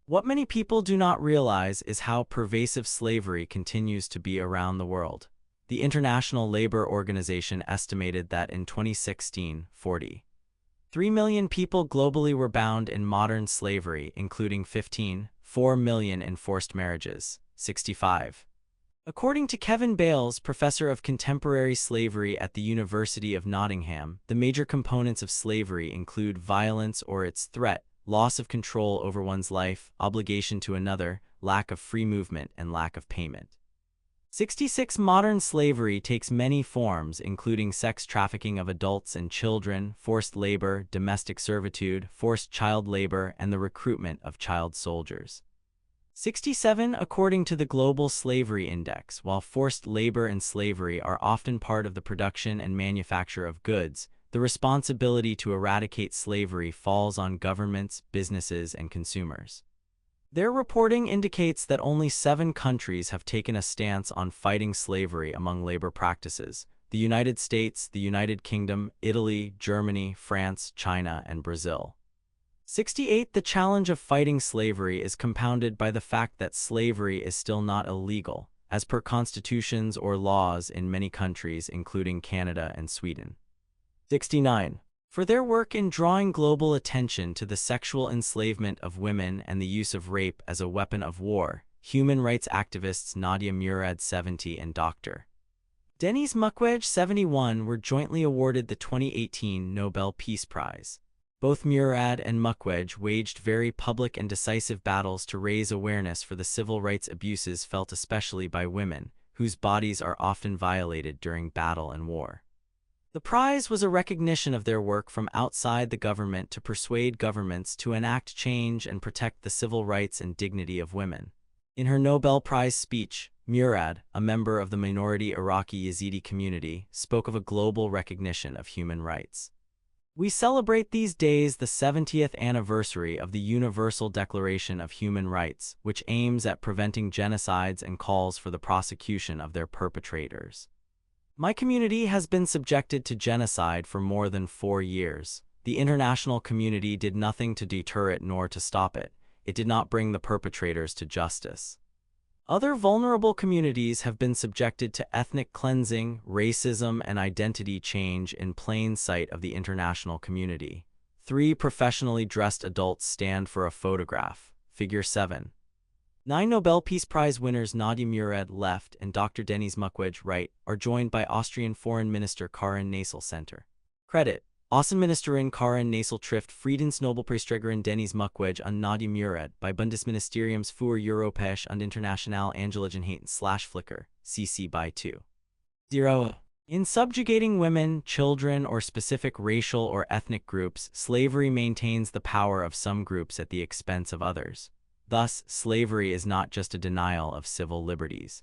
What many people do not realize is how pervasive slavery continues to be around the world. The International Labor Organization estimated that in 2016, 43 million people globally were bound in modern slavery, including 15.4 million in forced marriages, 65. According to Kevin Bales, professor of contemporary slavery at the University of Nottingham, the major components of slavery include violence or its threat, loss of control over one's life, obligation to another, lack of free movement, and lack of payment. 66. Modern slavery takes many forms, including sex trafficking of adults and children, forced labor, domestic servitude, forced child labor, and the recruitment of child soldiers. 67. According to the Global Slavery Index, while forced labor and slavery are often part of the production and manufacture of goods, the responsibility to eradicate slavery falls on governments, businesses, and consumers. Their reporting indicates that only 7 countries have taken a stance on fighting slavery among labor practices: the United States, the United Kingdom, Italy, Germany, France, China, and Brazil. 68. The challenge of fighting slavery is compounded by the fact that slavery is still not illegal, as per constitutions or laws in many countries, including Canada and Sweden. 69. For their work in drawing global attention to the sexual enslavement of women and the use of rape as a weapon of war, human rights activists Nadia Murad 70 and Dr. Denis Mukwege 71 were jointly awarded the 2018 Nobel Peace Prize. Both Murad and Mukwege waged very public and decisive battles to raise awareness for the civil rights abuses felt especially by women, whose bodies are often violated during battle and war. The prize was a recognition of their work from outside the government to persuade governments to enact change and protect the civil rights and dignity of women. In her Nobel Prize speech, Murad, a member of the minority Iraqi Yazidi community, spoke of a global recognition of human rights. We celebrate these days the 70th anniversary of the Universal Declaration of Human Rights, which aims at preventing genocides and calls for the prosecution of their perpetrators. My community has been subjected to genocide for more than 4 years. The international community did nothing to deter it nor to stop it. It did not bring the perpetrators to justice. Other vulnerable communities have been subjected to ethnic cleansing, racism, and identity change in plain sight of the international community. 3 professionally dressed adults stand for a photograph. Figure 7. 9 Nobel Peace Prize winners Nadia Murad left and Dr. Denis Mukwege right are joined by Austrian Foreign Minister Karin Näsel Center. Credit: Außenministerin Karin Näsel trifft Friedensnobelpreisträgerin Denis Mukwege und Nadia Murad bei Bundesministeriums für Europäische und Internationale Angelegenheiten/Flickr, CC by 2. 0. In subjugating women, children, or specific racial or ethnic groups, slavery maintains the power of some groups at the expense of others. Thus, slavery is not just a denial of civil liberties.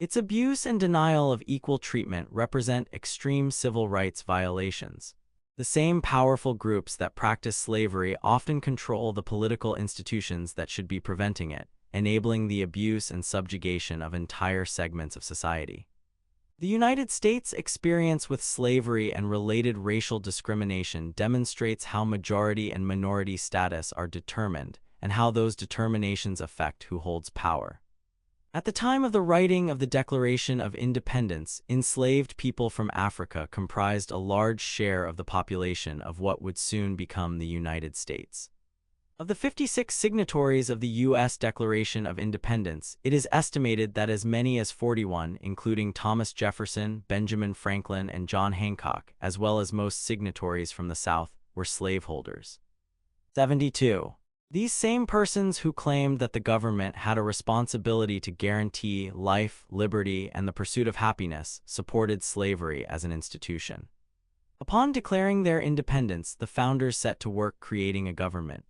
Its abuse and denial of equal treatment represent extreme civil rights violations. The same powerful groups that practice slavery often control the political institutions that should be preventing it, enabling the abuse and subjugation of entire segments of society. The United States' experience with slavery and related racial discrimination demonstrates how majority and minority status are determined and how those determinations affect who holds power. At the time of the writing of the Declaration of Independence, enslaved people from Africa comprised a large share of the population of what would soon become the United States. Of the 56 signatories of the U.S. Declaration of Independence, it is estimated that as many as 41, including Thomas Jefferson, Benjamin Franklin, and John Hancock, as well as most signatories from the South, were slaveholders. 72. These same persons who claimed that the government had a responsibility to guarantee life, liberty, and the pursuit of happiness supported slavery as an institution. Upon declaring their independence, the founders set to work creating a government.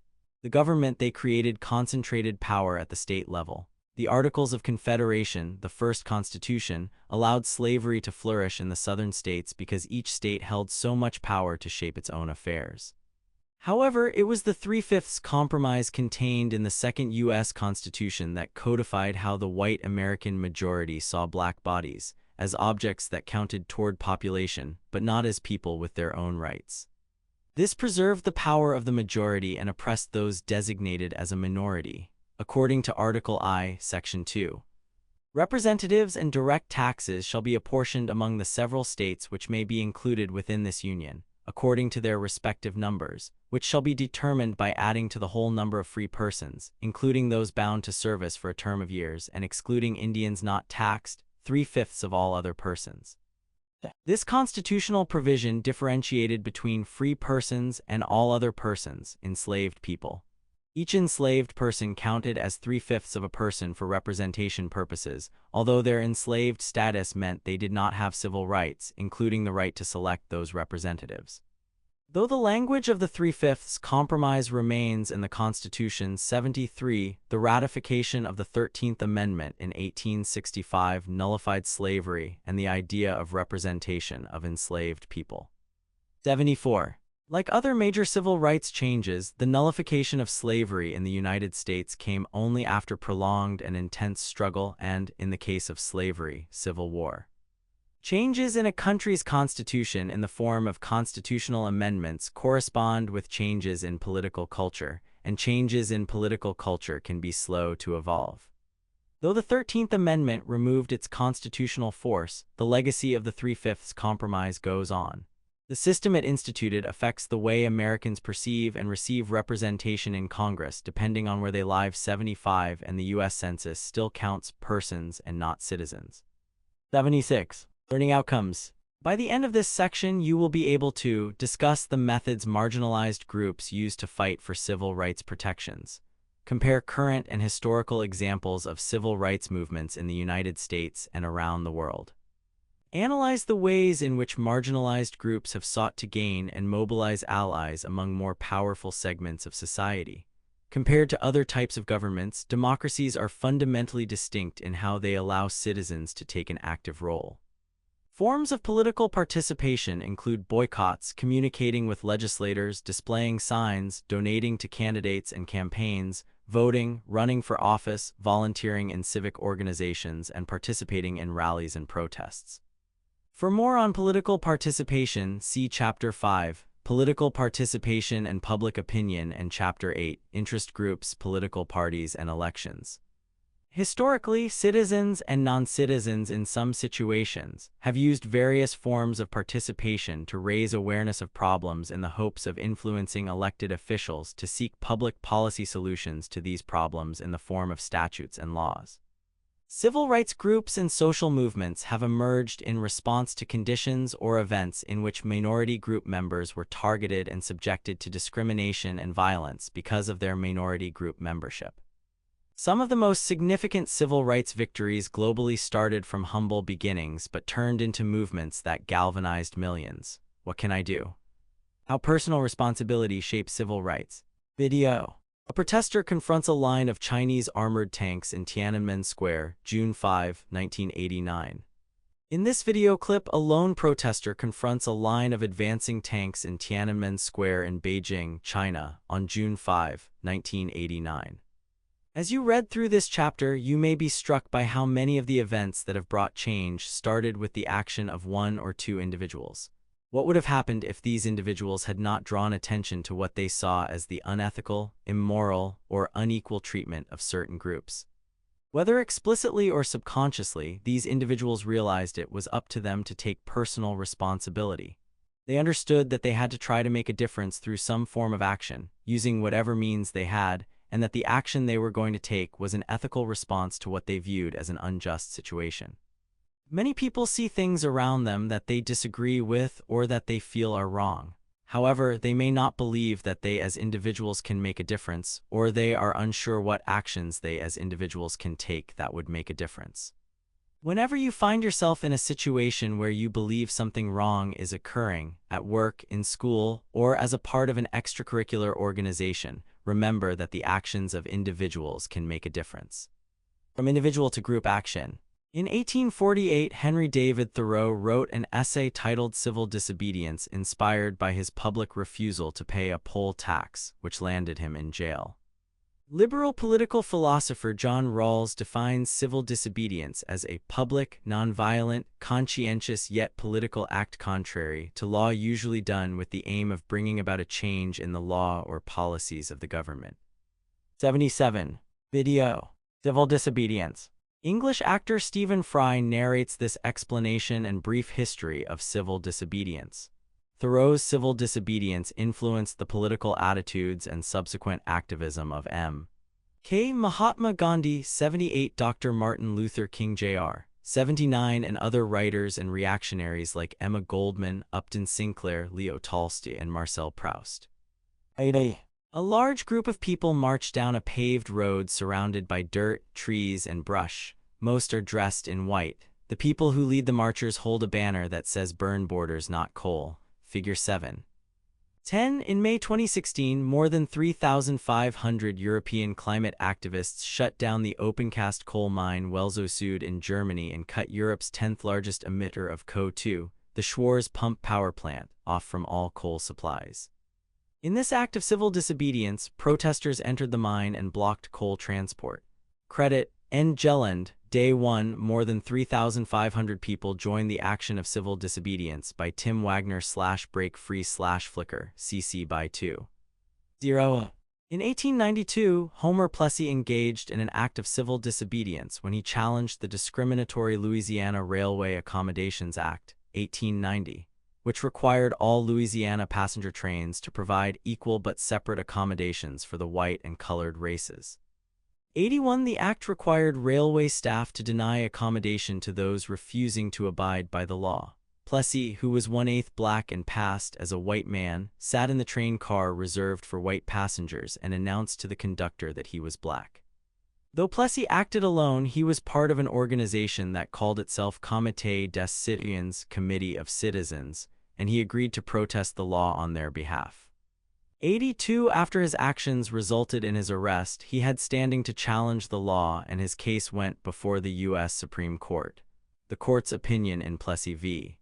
The government they created concentrated power at the state level. The Articles of Confederation, the first constitution, allowed slavery to flourish in the southern states because each state held so much power to shape its own affairs. However, it was the 3/5 compromise contained in the second U.S. Constitution that codified how the white American majority saw black bodies, as objects that counted toward population, but not as people with their own rights. This preserved the power of the majority and oppressed those designated as a minority. According to Article I, Section 2, representatives and direct taxes shall be apportioned among the several states which may be included within this union, according to their respective numbers, which shall be determined by adding to the whole number of free persons, including those bound to service for a term of years, and excluding Indians not taxed, 3/5 of all other persons. This constitutional provision differentiated between free persons and all other persons, enslaved people. Each enslaved person counted as 3/5 of a person for representation purposes, although their enslaved status meant they did not have civil rights, including the right to select those representatives. Though the language of the 3/5 compromise remains in the Constitution 73, the ratification of the 13th Amendment in 1865 nullified slavery and the idea of representation of enslaved people. 74. Like other major civil rights changes, the nullification of slavery in the United States came only after prolonged and intense struggle and, in the case of slavery, civil war. Changes in a country's constitution in the form of constitutional amendments correspond with changes in political culture, and changes in political culture can be slow to evolve. Though the 13th Amendment removed its constitutional force, the legacy of the 3/5 compromise goes on. The system it instituted affects the way Americans perceive and receive representation in Congress depending on where they live. 75, and the U.S. Census still counts persons and not citizens. 76. Learning outcomes. By the end of this section, you will be able to discuss the methods marginalized groups use to fight for civil rights protections, compare current and historical examples of civil rights movements in the United States and around the world, analyze the ways in which marginalized groups have sought to gain and mobilize allies among more powerful segments of society. Compared to other types of governments, democracies are fundamentally distinct in how they allow citizens to take an active role. Forms of political participation include boycotts, communicating with legislators, displaying signs, donating to candidates and campaigns, voting, running for office, volunteering in civic organizations, and participating in rallies and protests. For more on political participation, see Chapter 5, Political Participation and Public Opinion, and Chapter 8, Interest Groups, Political Parties, and Elections. Historically, citizens and non-citizens in some situations have used various forms of participation to raise awareness of problems in the hopes of influencing elected officials to seek public policy solutions to these problems in the form of statutes and laws. Civil rights groups and social movements have emerged in response to conditions or events in which minority group members were targeted and subjected to discrimination and violence because of their minority group membership. Some of the most significant civil rights victories globally started from humble beginnings but turned into movements that galvanized millions. What can I do? How personal responsibility shapes civil rights. Video. A protester confronts a line of Chinese armored tanks in Tiananmen Square, June 5, 1989. In this video clip, a lone protester confronts a line of advancing tanks in Tiananmen Square in Beijing, China, on June 5, 1989. As you read through this chapter, you may be struck by how many of the events that have brought change started with the action of one or two individuals. What would have happened if these individuals had not drawn attention to what they saw as the unethical, immoral, or unequal treatment of certain groups? Whether explicitly or subconsciously, these individuals realized it was up to them to take personal responsibility. They understood that they had to try to make a difference through some form of action, using whatever means they had, and that the action they were going to take was an ethical response to what they viewed as an unjust situation. Many people see things around them that they disagree with or that they feel are wrong. However, they may not believe that they as individuals can make a difference, or they are unsure what actions they as individuals can take that would make a difference. Whenever you find yourself in a situation where you believe something wrong is occurring, at work, in school, or as a part of an extracurricular organization, remember that the actions of individuals can make a difference. From individual to group action. In 1848, Henry David Thoreau wrote an essay titled Civil Disobedience, inspired by his public refusal to pay a poll tax, which landed him in jail. Liberal political philosopher John Rawls defines civil disobedience as a public, nonviolent, conscientious yet political act contrary to law, usually done with the aim of bringing about a change in the law or policies of the government. 77. Video. Civil disobedience. English actor Stephen Fry narrates this explanation and brief history of civil disobedience. Thoreau's civil disobedience influenced the political attitudes and subsequent activism of M. K. Mahatma Gandhi, 78, Dr. Martin Luther King Jr., 79, and other writers and reactionaries like Emma Goldman, Upton Sinclair, Leo Tolstoy, and Marcel Proust. 80. A large group of people march down a paved road surrounded by dirt, trees, and brush. Most are dressed in white. The people who lead the marchers hold a banner that says "Burn Borders, Not Coal." Figure 7. 10. In May 2016, more than 3,500 European climate activists shut down the OpenStax coal mine Welzow-Süd in Germany and cut Europe's 10th largest emitter of CO2, the Schwarz pump power plant, off from all coal supplies. In this act of civil disobedience, protesters entered the mine and blocked coal transport. Credit: N. Gelland, Day 1. More than 3,500 people joined the action of civil disobedience by Tim Wagner /Break Free /Flickr, CC by 2. 0. In 1892, Homer Plessy engaged in an act of civil disobedience when he challenged the discriminatory Louisiana Railway Accommodations Act, 1890, which required all Louisiana passenger trains to provide equal but separate accommodations for the white and colored races. 81. The act required railway staff to deny accommodation to those refusing to abide by the law. Plessy, who was 1/8 black and passed as a white man, sat in the train car reserved for white passengers and announced to the conductor that he was black. Though Plessy acted alone, he was part of an organization that called itself Comité des Citoyens, Committee of Citizens, and he agreed to protest the law on their behalf. 82. After his actions resulted in his arrest, he had standing to challenge the law, and his case went before the U.S. Supreme Court. The court's opinion in Plessy v.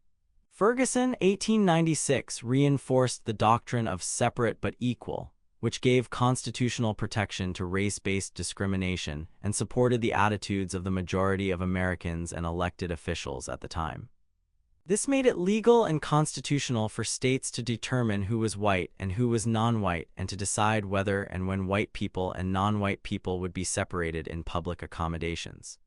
Ferguson, 1896, reinforced the doctrine of separate but equal, which gave constitutional protection to race-based discrimination and supported the attitudes of the majority of Americans and elected officials at the time. This made it legal and constitutional for states to determine who was white and who was non-white, and to decide whether and when white people and non-white people would be separated in public accommodations.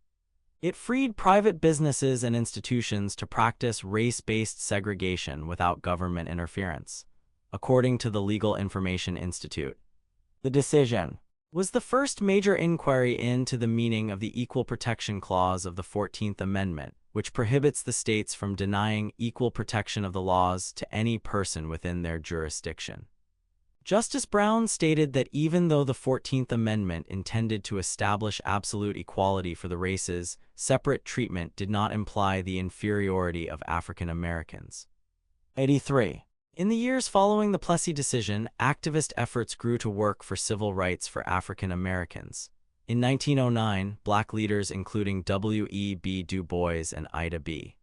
It freed private businesses and institutions to practice race-based segregation without government interference, according to the Legal Information Institute. The decision was the first major inquiry into the meaning of the Equal Protection Clause of the 14th Amendment, which prohibits the states from denying equal protection of the laws to any person within their jurisdiction. Justice Brown stated that even though the 14th Amendment intended to establish absolute equality for the races, separate treatment did not imply the inferiority of African Americans. 83. In the years following the Plessy decision, activist efforts grew to work for civil rights for African Americans. In 1909, black leaders including W.E.B. Du Bois and Ida B.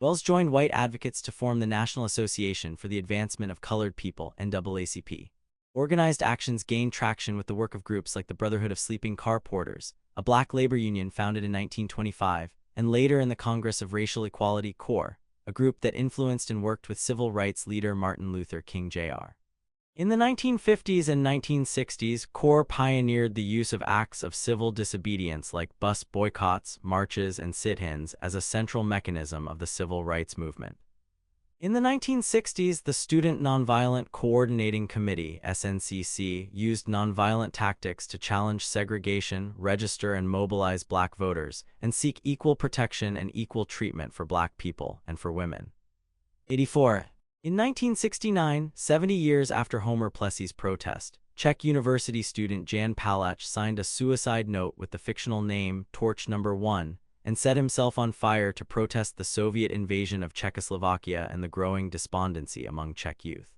Wells joined white advocates to form the National Association for the Advancement of Colored People, NAACP. Organized actions gained traction with the work of groups like the Brotherhood of Sleeping Car Porters, a black labor union founded in 1925, and later in the Congress of Racial Equality CORE, a group that influenced and worked with civil rights leader Martin Luther King Jr. In the 1950s and 1960s, CORE pioneered the use of acts of civil disobedience like bus boycotts, marches, and sit-ins as a central mechanism of the civil rights movement. In the 1960s, the Student Nonviolent Coordinating Committee (SNCC) used nonviolent tactics to challenge segregation, register and mobilize black voters, and seek equal protection and equal treatment for black people and for women. 84. In 1969, 70 years after Homer Plessy's protest, Czech University student Jan Palach signed a suicide note with the fictional name Torch No. 1 and set himself on fire to protest the Soviet invasion of Czechoslovakia and the growing despondency among Czech youth.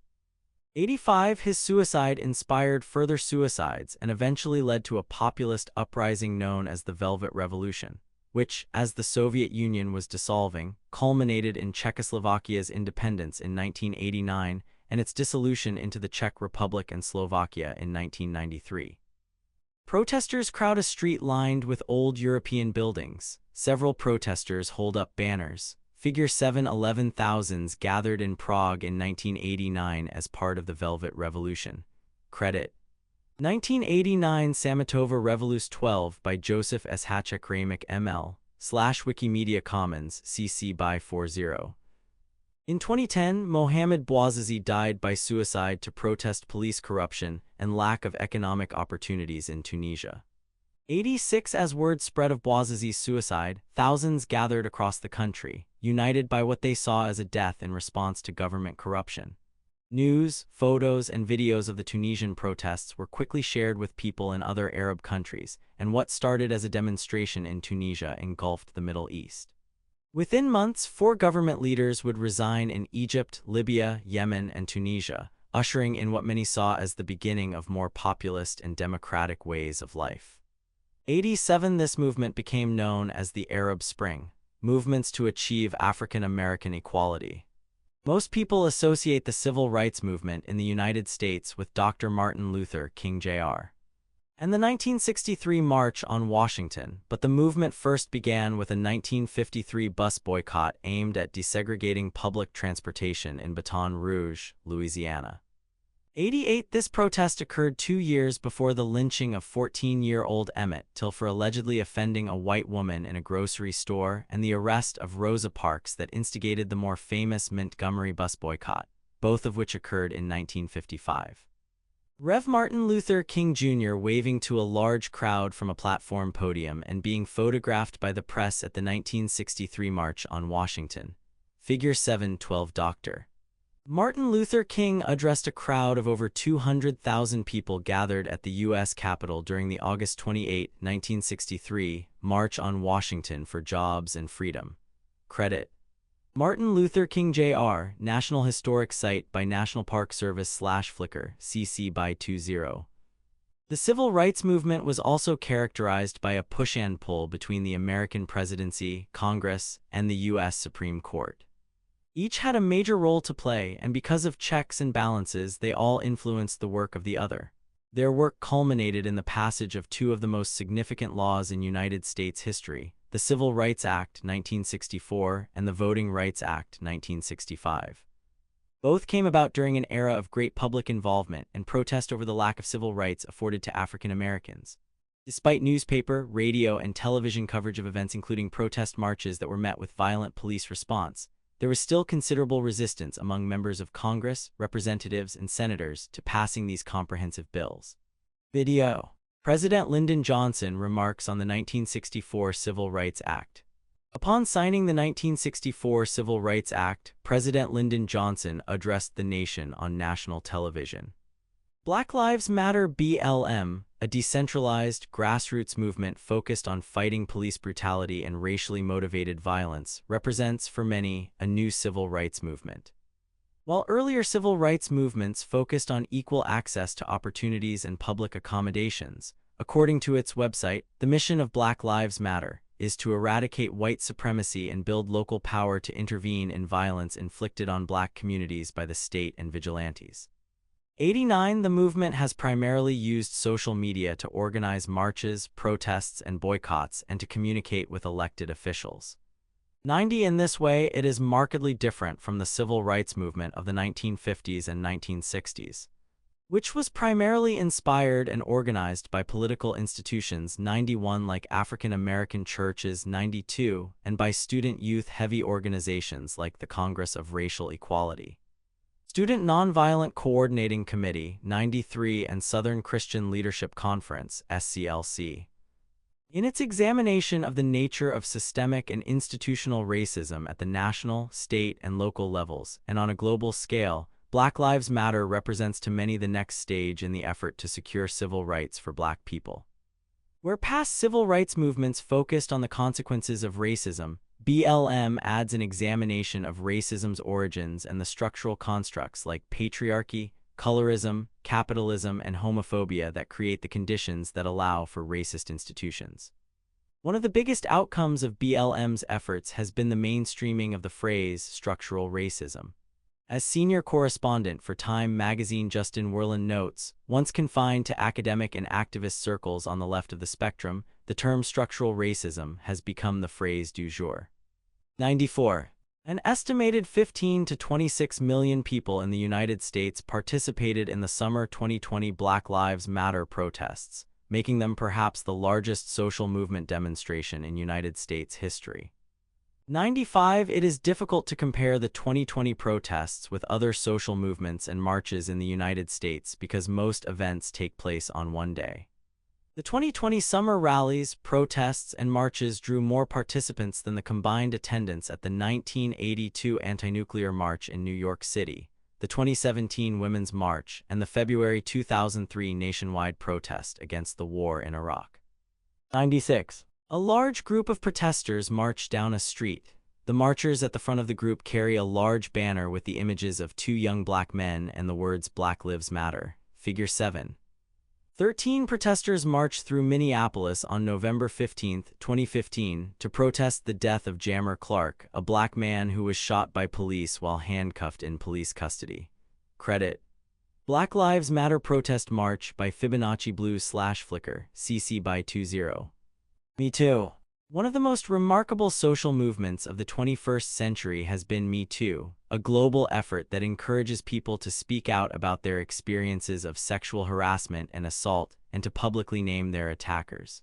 85. His suicide inspired further suicides and eventually led to a populist uprising known as the Velvet Revolution, which, as the Soviet Union was dissolving, culminated in Czechoslovakia's independence in 1989 and its dissolution into the Czech Republic and Slovakia in 1993. Protesters crowd a street lined with old European buildings. Several protesters hold up banners. Figure 7. 11,000s gathered in Prague in 1989 as part of the Velvet Revolution. Credit 1989 Sametova Revolus 12 by Joseph S. Hacek Ramek ML / Wikimedia Commons CC by 40. In 2010, Mohamed Bouazizi died by suicide to protest police corruption and lack of economic opportunities in Tunisia. 86. As word spread of Bouazizi's suicide, thousands gathered across the country, united by what they saw as a death in response to government corruption. News, photos, and videos of the Tunisian protests were quickly shared with people in other Arab countries, and what started as a demonstration in Tunisia engulfed the Middle East. Within months, 4 government leaders would resign in Egypt, Libya, Yemen, and Tunisia, ushering in what many saw as the beginning of more populist and democratic ways of life. 87. This movement became known as the Arab Spring, movements to achieve African American equality. Most people associate the civil rights movement in the United States with Dr. Martin Luther King Jr. and the 1963 March on Washington, but the movement first began with a 1953 bus boycott aimed at desegregating public transportation in Baton Rouge, Louisiana. 88. This protest occurred 2 years before the lynching of 14-year-old Emmett Till for allegedly offending a white woman in a grocery store and the arrest of Rosa Parks that instigated the more famous Montgomery bus boycott, both of which occurred in 1955. Rev. Martin Luther King Jr. waving to a large crowd from a platform podium and being photographed by the press at the 1963 March on Washington. Figure 7. 12. Dr. Martin Luther King addressed a crowd of over 200,000 people gathered at the U.S. Capitol during the August 28, 1963, March on Washington for Jobs and Freedom. Credit Martin Luther King Jr., National Historic Site by National Park Service / Flickr, CC by 20. The civil rights movement was also characterized by a push and pull between the American presidency, Congress, and the U.S. Supreme Court. Each had a major role to play, and because of checks and balances, they all influenced the work of the other. Their work culminated in the passage of 2 of the most significant laws in United States history, the Civil Rights Act 1964 and the Voting Rights Act 1965. Both came about during an era of great public involvement and protest over the lack of civil rights afforded to African Americans. Despite newspaper, radio, and television coverage of events including protest marches that were met with violent police response, there was still considerable resistance among members of Congress, representatives, and senators to passing these comprehensive bills. Video. President Lyndon Johnson remarks on the 1964 Civil Rights Act. Upon signing the 1964 Civil Rights Act, President Lyndon Johnson addressed the nation on national television. Black Lives Matter BLM, a decentralized, grassroots movement focused on fighting police brutality and racially motivated violence, represents, for many, a new civil rights movement. While earlier civil rights movements focused on equal access to opportunities and public accommodations, according to its website, the mission of Black Lives Matter is to eradicate white supremacy and build local power to intervene in violence inflicted on black communities by the state and vigilantes. 89. The movement has primarily used social media to organize marches, protests, and boycotts and to communicate with elected officials. 90. In this way, it is markedly different from the civil rights movement of the 1950s and 1960s, which was primarily inspired and organized by political institutions. 91. Like African American churches. 92. And by student youth-heavy organizations like the Congress of Racial Equality, Student Nonviolent Coordinating Committee. 93. And Southern Christian Leadership Conference (SCLC). In its examination of the nature of systemic and institutional racism at the national, state, and local levels, and on a global scale, Black Lives Matter represents to many the next stage in the effort to secure civil rights for Black people. Where past civil rights movements focused on the consequences of racism, BLM adds an examination of racism's origins and the structural constructs like patriarchy, colorism, capitalism, and homophobia that create the conditions that allow for racist institutions. One of the biggest outcomes of BLM's efforts has been the mainstreaming of the phrase structural racism. As senior correspondent for Time magazine Justin Werlin notes, once confined to academic and activist circles on the left of the spectrum, the term structural racism has become the phrase du jour. 94. An estimated 15 to 26 million people in the United States participated in the summer 2020 Black Lives Matter protests, making them perhaps the largest social movement demonstration in United States history. 95. It is difficult to compare the 2020 protests with other social movements and marches in the United States because most events take place on one day. The 2020 summer rallies, protests, and marches drew more participants than the combined attendance at the 1982 anti-nuclear march in New York City, the 2017 Women's March, and the February 2003 nationwide protest against the war in Iraq. 96. A large group of protesters marched down a street. The marchers at the front of the group carry a large banner with the images of two young Black men and the words Black Lives Matter. Figure 7. 13 protesters marched through Minneapolis on November 15, 2015, to protest the death of Jammer Clark, a Black man who was shot by police while handcuffed in police custody. Credit: Black Lives Matter Protest March by Fibonacci Blue/Flickr, CC by 20. Me Too. One of the most remarkable social movements of the 21st century has been Me Too, a global effort that encourages people to speak out about their experiences of sexual harassment and assault and to publicly name their attackers.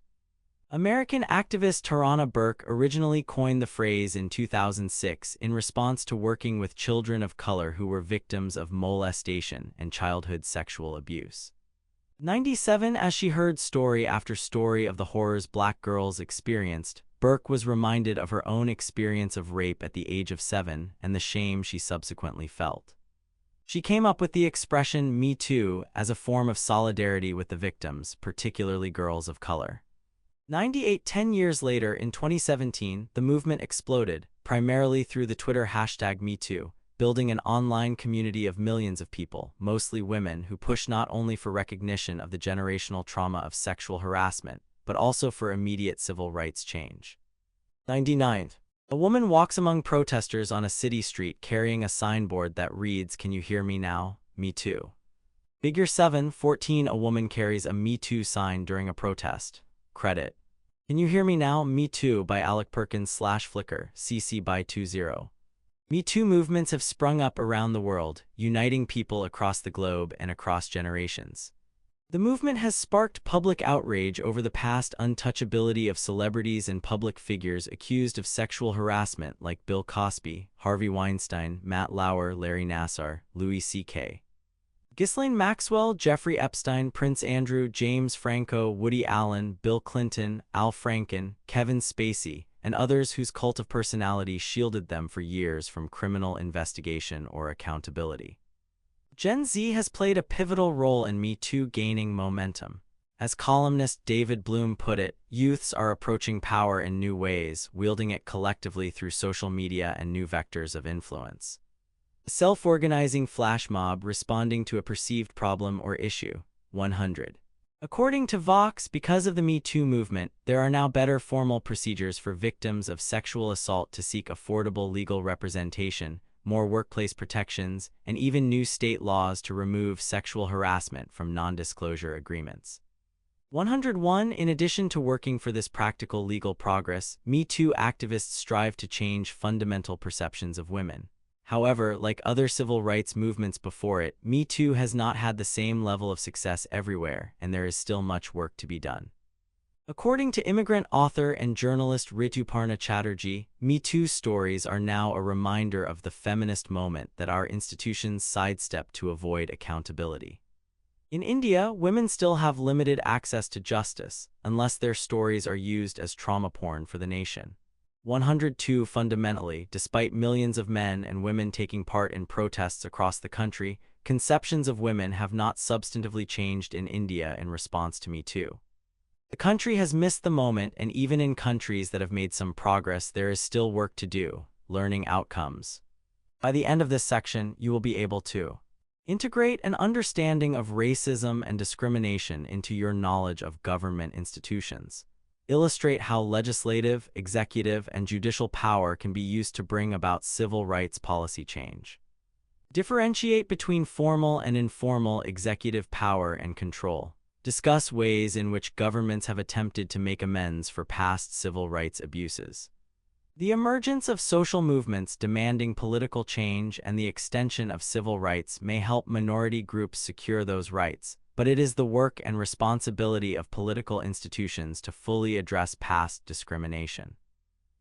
American activist Tarana Burke originally coined the phrase in 2006 in response to working with children of color who were victims of molestation and childhood sexual abuse. 97. As she heard story after story of the horrors Black girls experienced, Burke was reminded of her own experience of rape at the age of 7 and the shame she subsequently felt. She came up with the expression Me Too as a form of solidarity with the victims, particularly girls of color. 98. 10 years later, in 2017, the movement exploded, primarily through the Twitter hashtag #MeToo, building an online community of millions of people, mostly women, who push not only for recognition of the generational trauma of sexual harassment, but also for immediate civil rights change. 99. A woman walks among protesters on a city street carrying a signboard that reads, "Can you hear me now? Me too." Figure 7. 14. A woman carries a Me Too sign during a protest. Credit: Can You Hear Me Now? Me Too by Alec Perkins/Flickr, CC by 20. Me Too movements have sprung up around the world, uniting people across the globe and across generations. The movement has sparked public outrage over the past untouchability of celebrities and public figures accused of sexual harassment like Bill Cosby, Harvey Weinstein, Matt Lauer, Larry Nassar, Louis C.K. Ghislaine Maxwell, Jeffrey Epstein, Prince Andrew, James Franco, Woody Allen, Bill Clinton, Al Franken, Kevin Spacey, and others whose cult of personality shielded them for years from criminal investigation or accountability. Gen Z has played a pivotal role in Me Too gaining momentum. As columnist David Bloom put it, youths are approaching power in new ways, wielding it collectively through social media and new vectors of influence. A self-organizing flash mob responding to a perceived problem or issue. 100. According to Vox, because of the Me Too movement, there are now better formal procedures for victims of sexual assault to seek affordable legal representation, more workplace protections, and even new state laws to remove sexual harassment from non-disclosure agreements. 101. In addition to working for this practical legal progress, Me Too activists strive to change fundamental perceptions of women. However, like other civil rights movements before it, Me Too has not had the same level of success everywhere, and there is still much work to be done. According to immigrant author and journalist Rituparna Chatterjee, Me Too stories are now a reminder of the feminist moment that our institutions sidestep to avoid accountability. In India, women still have limited access to justice, unless their stories are used as trauma porn for the nation. 102. Fundamentally, despite millions of men and women taking part in protests across the country, conceptions of women have not substantively changed in India in response to Me Too. The country has missed the moment, and even in countries that have made some progress, there is still work to do. Learning outcomes. By the end of this section, you will be able to integrate an understanding of racism and discrimination into your knowledge of government institutions. Illustrate how legislative, executive, and judicial power can be used to bring about civil rights policy change. Differentiate between formal and informal executive power and control. Discuss ways in which governments have attempted to make amends for past civil rights abuses. The emergence of social movements demanding political change and the extension of civil rights may help minority groups secure those rights, but it is the work and responsibility of political institutions to fully address past discrimination.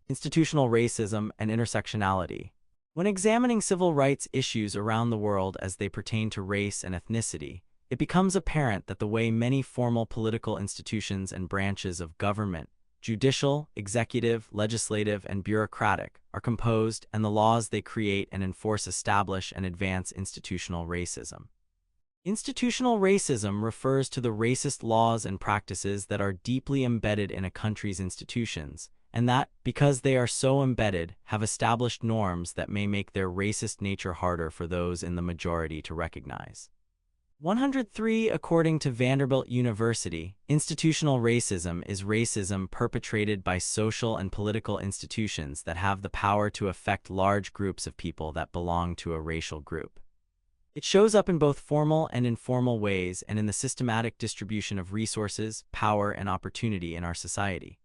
Institutional racism and intersectionality. When examining civil rights issues around the world as they pertain to race and ethnicity, it becomes apparent that the way many formal political institutions and branches of government, judicial, executive, legislative, and bureaucratic, are composed, and the laws they create and enforce establish and advance institutional racism. Institutional racism refers to the racist laws and practices that are deeply embedded in a country's institutions, and that, because they are so embedded, have established norms that may make their racist nature harder for those in the majority to recognize. 103. According to Vanderbilt University, institutional racism is racism perpetrated by social and political institutions that have the power to affect large groups of people that belong to a racial group. It shows up in both formal and informal ways and in the systematic distribution of resources, power, and opportunity in our society.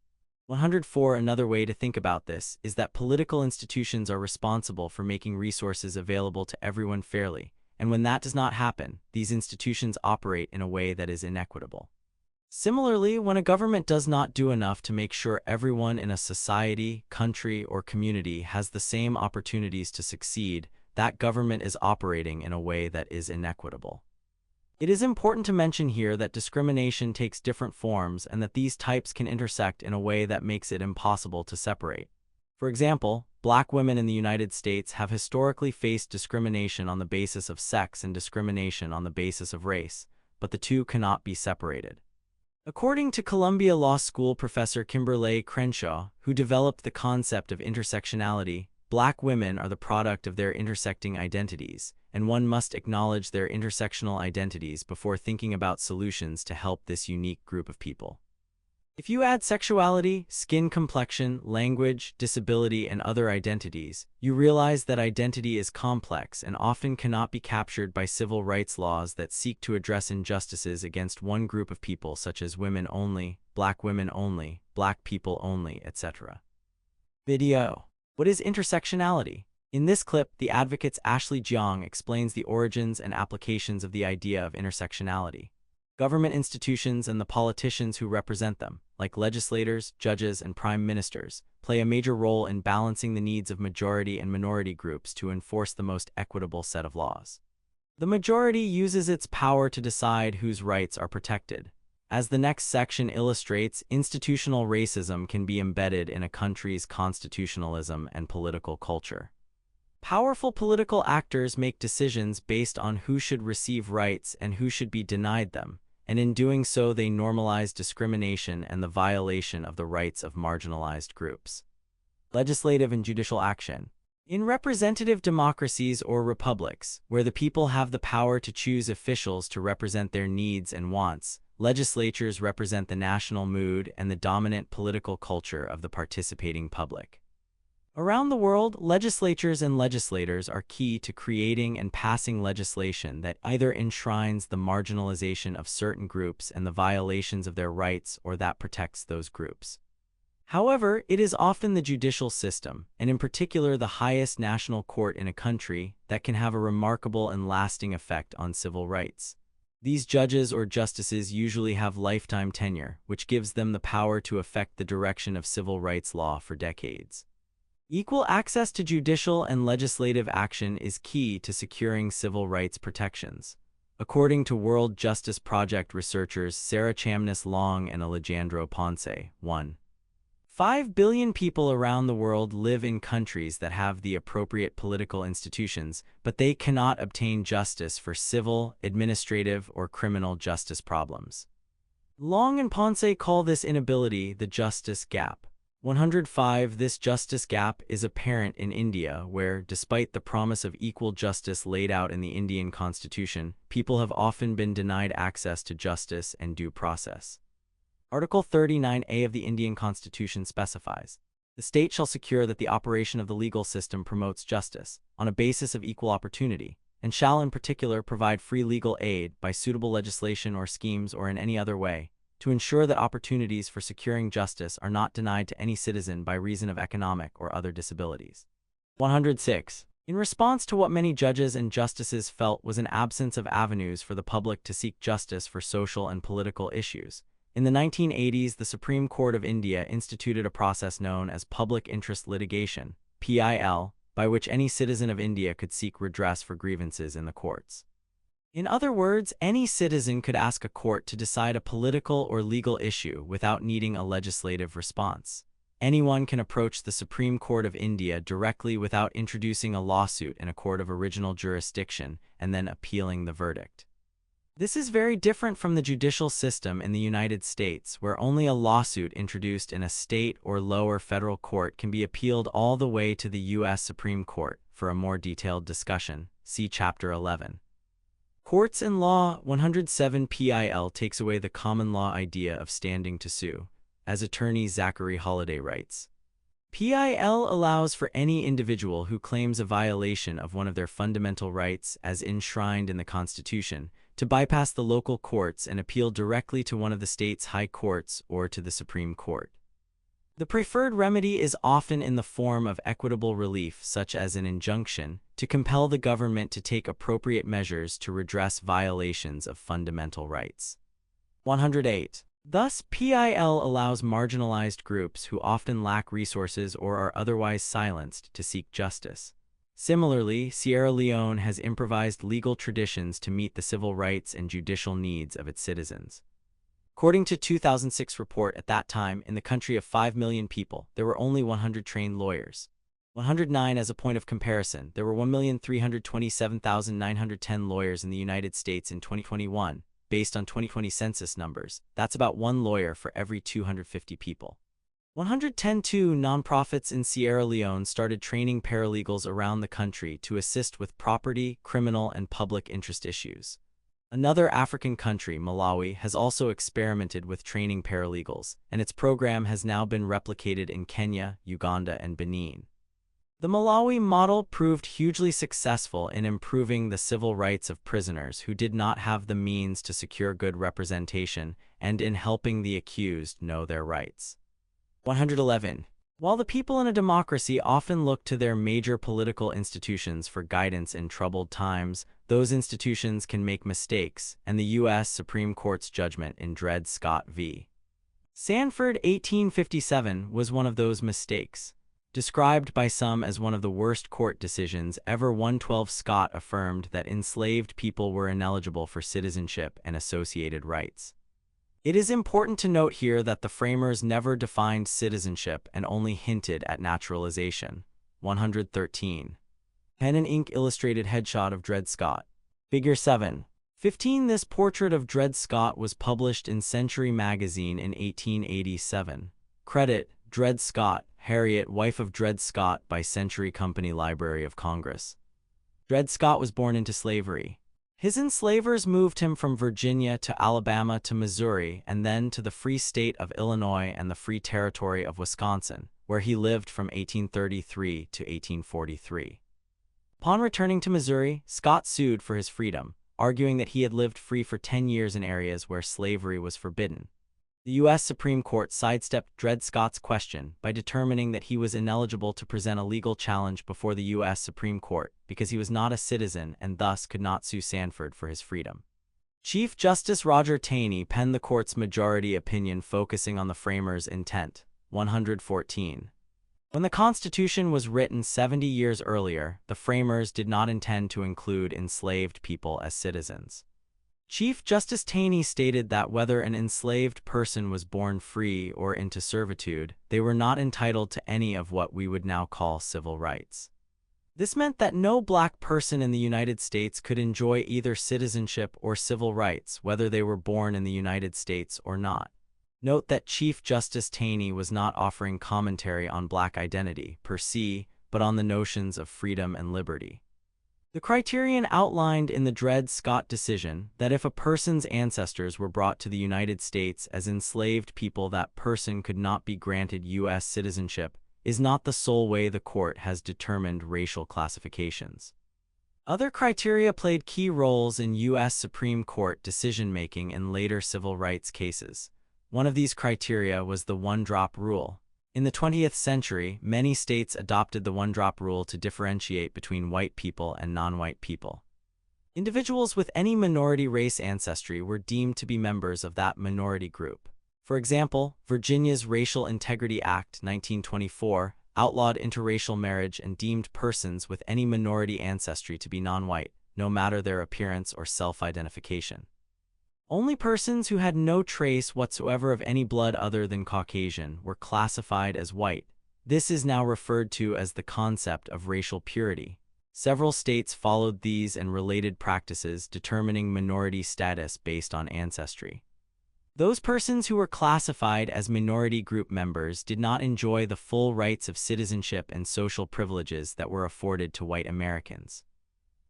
104. Another way to think about this is that political institutions are responsible for making resources available to everyone fairly, and when that does not happen, these institutions operate in a way that is inequitable. Similarly, when a government does not do enough to make sure everyone in a society, country, or community has the same opportunities to succeed, that government is operating in a way that is inequitable. It is important to mention here that discrimination takes different forms and that these types can intersect in a way that makes it impossible to separate. For example, Black women in the United States have historically faced discrimination on the basis of sex and discrimination on the basis of race, but the two cannot be separated. According to Columbia Law School professor Kimberlé Crenshaw, who developed the concept of intersectionality, Black women are the product of their intersecting identities, and one must acknowledge their intersectional identities before thinking about solutions to help this unique group of people. If you add sexuality, skin complexion, language, disability, and other identities, you realize that identity is complex and often cannot be captured by civil rights laws that seek to address injustices against one group of people such as women only, Black women only, Black people only, etc. Video. What is intersectionality? In this clip, the advocate's Ashley Jiang explains the origins and applications of the idea of intersectionality. Government institutions and the politicians who represent them, like legislators, judges, and prime ministers, play a major role in balancing the needs of majority and minority groups to enforce the most equitable set of laws. The majority uses its power to decide whose rights are protected. As the next section illustrates, institutional racism can be embedded in a country's constitutionalism and political culture. Powerful political actors make decisions based on who should receive rights and who should be denied them, and in doing so they normalize discrimination and the violation of the rights of marginalized groups. Legislative and judicial action. In representative democracies or republics, where the people have the power to choose officials to represent their needs and wants, legislatures represent the national mood and the dominant political culture of the participating public. Around the world, legislatures and legislators are key to creating and passing legislation that either enshrines the marginalization of certain groups and the violations of their rights or that protects those groups. However, it is often the judicial system, and in particular the highest national court in a country, that can have a remarkable and lasting effect on civil rights. These judges or justices usually have lifetime tenure, which gives them the power to affect the direction of civil rights law for decades. Equal access to judicial and legislative action is key to securing civil rights protections. According to World Justice Project researchers Sarah Chamness Long and Alejandro Ponce, 1.5 billion people around the world live in countries that have the appropriate political institutions, but they cannot obtain justice for civil, administrative, or criminal justice problems. Long and Ponce call this inability the justice gap. 105. This justice gap is apparent in India, where, despite the promise of equal justice laid out in the Indian constitution, people have often been denied access to justice and due process. Article 39A of the Indian Constitution specifies, "The state shall secure that the operation of the legal system promotes justice, on a basis of equal opportunity, and shall in particular provide free legal aid, by suitable legislation or schemes or in any other way, to ensure that opportunities for securing justice are not denied to any citizen by reason of economic or other disabilities." 106. In response to what many judges and justices felt was an absence of avenues for the public to seek justice for social and political issues, in the 1980s, the Supreme Court of India instituted a process known as public interest litigation, PIL, by which any citizen of India could seek redress for grievances in the courts. In other words, any citizen could ask a court to decide a political or legal issue without needing a legislative response. Anyone can approach the Supreme Court of India directly without introducing a lawsuit in a court of original jurisdiction and then appealing the verdict. This is very different from the judicial system in the United States, where only a lawsuit introduced in a state or lower federal court can be appealed all the way to the U.S. Supreme Court. For a more detailed discussion, see Chapter 11. Courts and Law. 107. PIL takes away the common law idea of standing to sue. As attorney Zachary Holliday writes, PIL allows for any individual who claims a violation of one of their fundamental rights as enshrined in the Constitution to bypass the local courts and appeal directly to one of the state's high courts or to the Supreme Court. The preferred remedy is often in the form of equitable relief, such as an injunction, to compel the government to take appropriate measures to redress violations of fundamental rights. 108. Thus, PIL allows marginalized groups who often lack resources or are otherwise silenced to seek justice. Similarly, Sierra Leone has improvised legal traditions to meet the civil rights and judicial needs of its citizens. According to a 2006 report, at that time, in the country of 5 million people, there were only 100 trained lawyers. 109. As a point of comparison, there were 1,327,910 lawyers in the United States in 2021, based on 2020 census numbers. That's about one lawyer for every 250 people. 110. Nonprofits in Sierra Leone started training paralegals around the country to assist with property, criminal, and public interest issues. Another African country, Malawi, has also experimented with training paralegals, and its program has now been replicated in Kenya, Uganda, and Benin. The Malawi model proved hugely successful in improving the civil rights of prisoners who did not have the means to secure good representation and in helping the accused know their rights. 111. While the people in a democracy often look to their major political institutions for guidance in troubled times, those institutions can make mistakes, and the U.S. Supreme Court's judgment in Dred Scott v. Sanford 1857 was one of those mistakes. Described by some as one of the worst court decisions ever, 112 Scott affirmed that enslaved people were ineligible for citizenship and associated rights. It is important to note here that the framers never defined citizenship and only hinted at naturalization. 113. Pen and ink illustrated headshot of Dred Scott. Figure 7. 15. This portrait of Dred Scott was published in Century magazine in 1887. Credit, Dred Scott, Harriet, wife of Dred Scott, by Century Company, Library of Congress. Dred Scott was born into slavery. His enslavers moved him from Virginia to Alabama to Missouri and then to the Free State of Illinois and the Free Territory of Wisconsin, where he lived from 1833 to 1843. Upon returning to Missouri, Scott sued for his freedom, arguing that he had lived free for 10 years in areas where slavery was forbidden. The U.S. Supreme Court sidestepped Dred Scott's question by determining that he was ineligible to present a legal challenge before the U.S. Supreme Court because he was not a citizen and thus could not sue Sanford for his freedom. Chief Justice Roger Taney penned the court's majority opinion focusing on the framers' intent. 114. When the Constitution was written 70 years earlier, the framers did not intend to include enslaved people as citizens. Chief Justice Taney stated that whether an enslaved person was born free or into servitude, they were not entitled to any of what we would now call civil rights. This meant that no black person in the United States could enjoy either citizenship or civil rights, whether they were born in the United States or not. Note that Chief Justice Taney was not offering commentary on black identity per se, but on the notions of freedom and liberty. The criterion outlined in the Dred Scott decision, that if a person's ancestors were brought to the United States as enslaved people, that person could not be granted U.S. citizenship, is not the sole way the court has determined racial classifications. Other criteria played key roles in U.S. Supreme Court decision-making in later civil rights cases. One of these criteria was the one-drop rule. In the 20th century, many states adopted the one-drop rule to differentiate between white people and non-white people. Individuals with any minority race ancestry were deemed to be members of that minority group. For example, Virginia's Racial Integrity Act 1924 outlawed interracial marriage and deemed persons with any minority ancestry to be non-white, no matter their appearance or self-identification. Only persons who had no trace whatsoever of any blood other than Caucasian were classified as white. This is now referred to as the concept of racial purity. Several states followed these and related practices, determining minority status based on ancestry. Those persons who were classified as minority group members did not enjoy the full rights of citizenship and social privileges that were afforded to white Americans.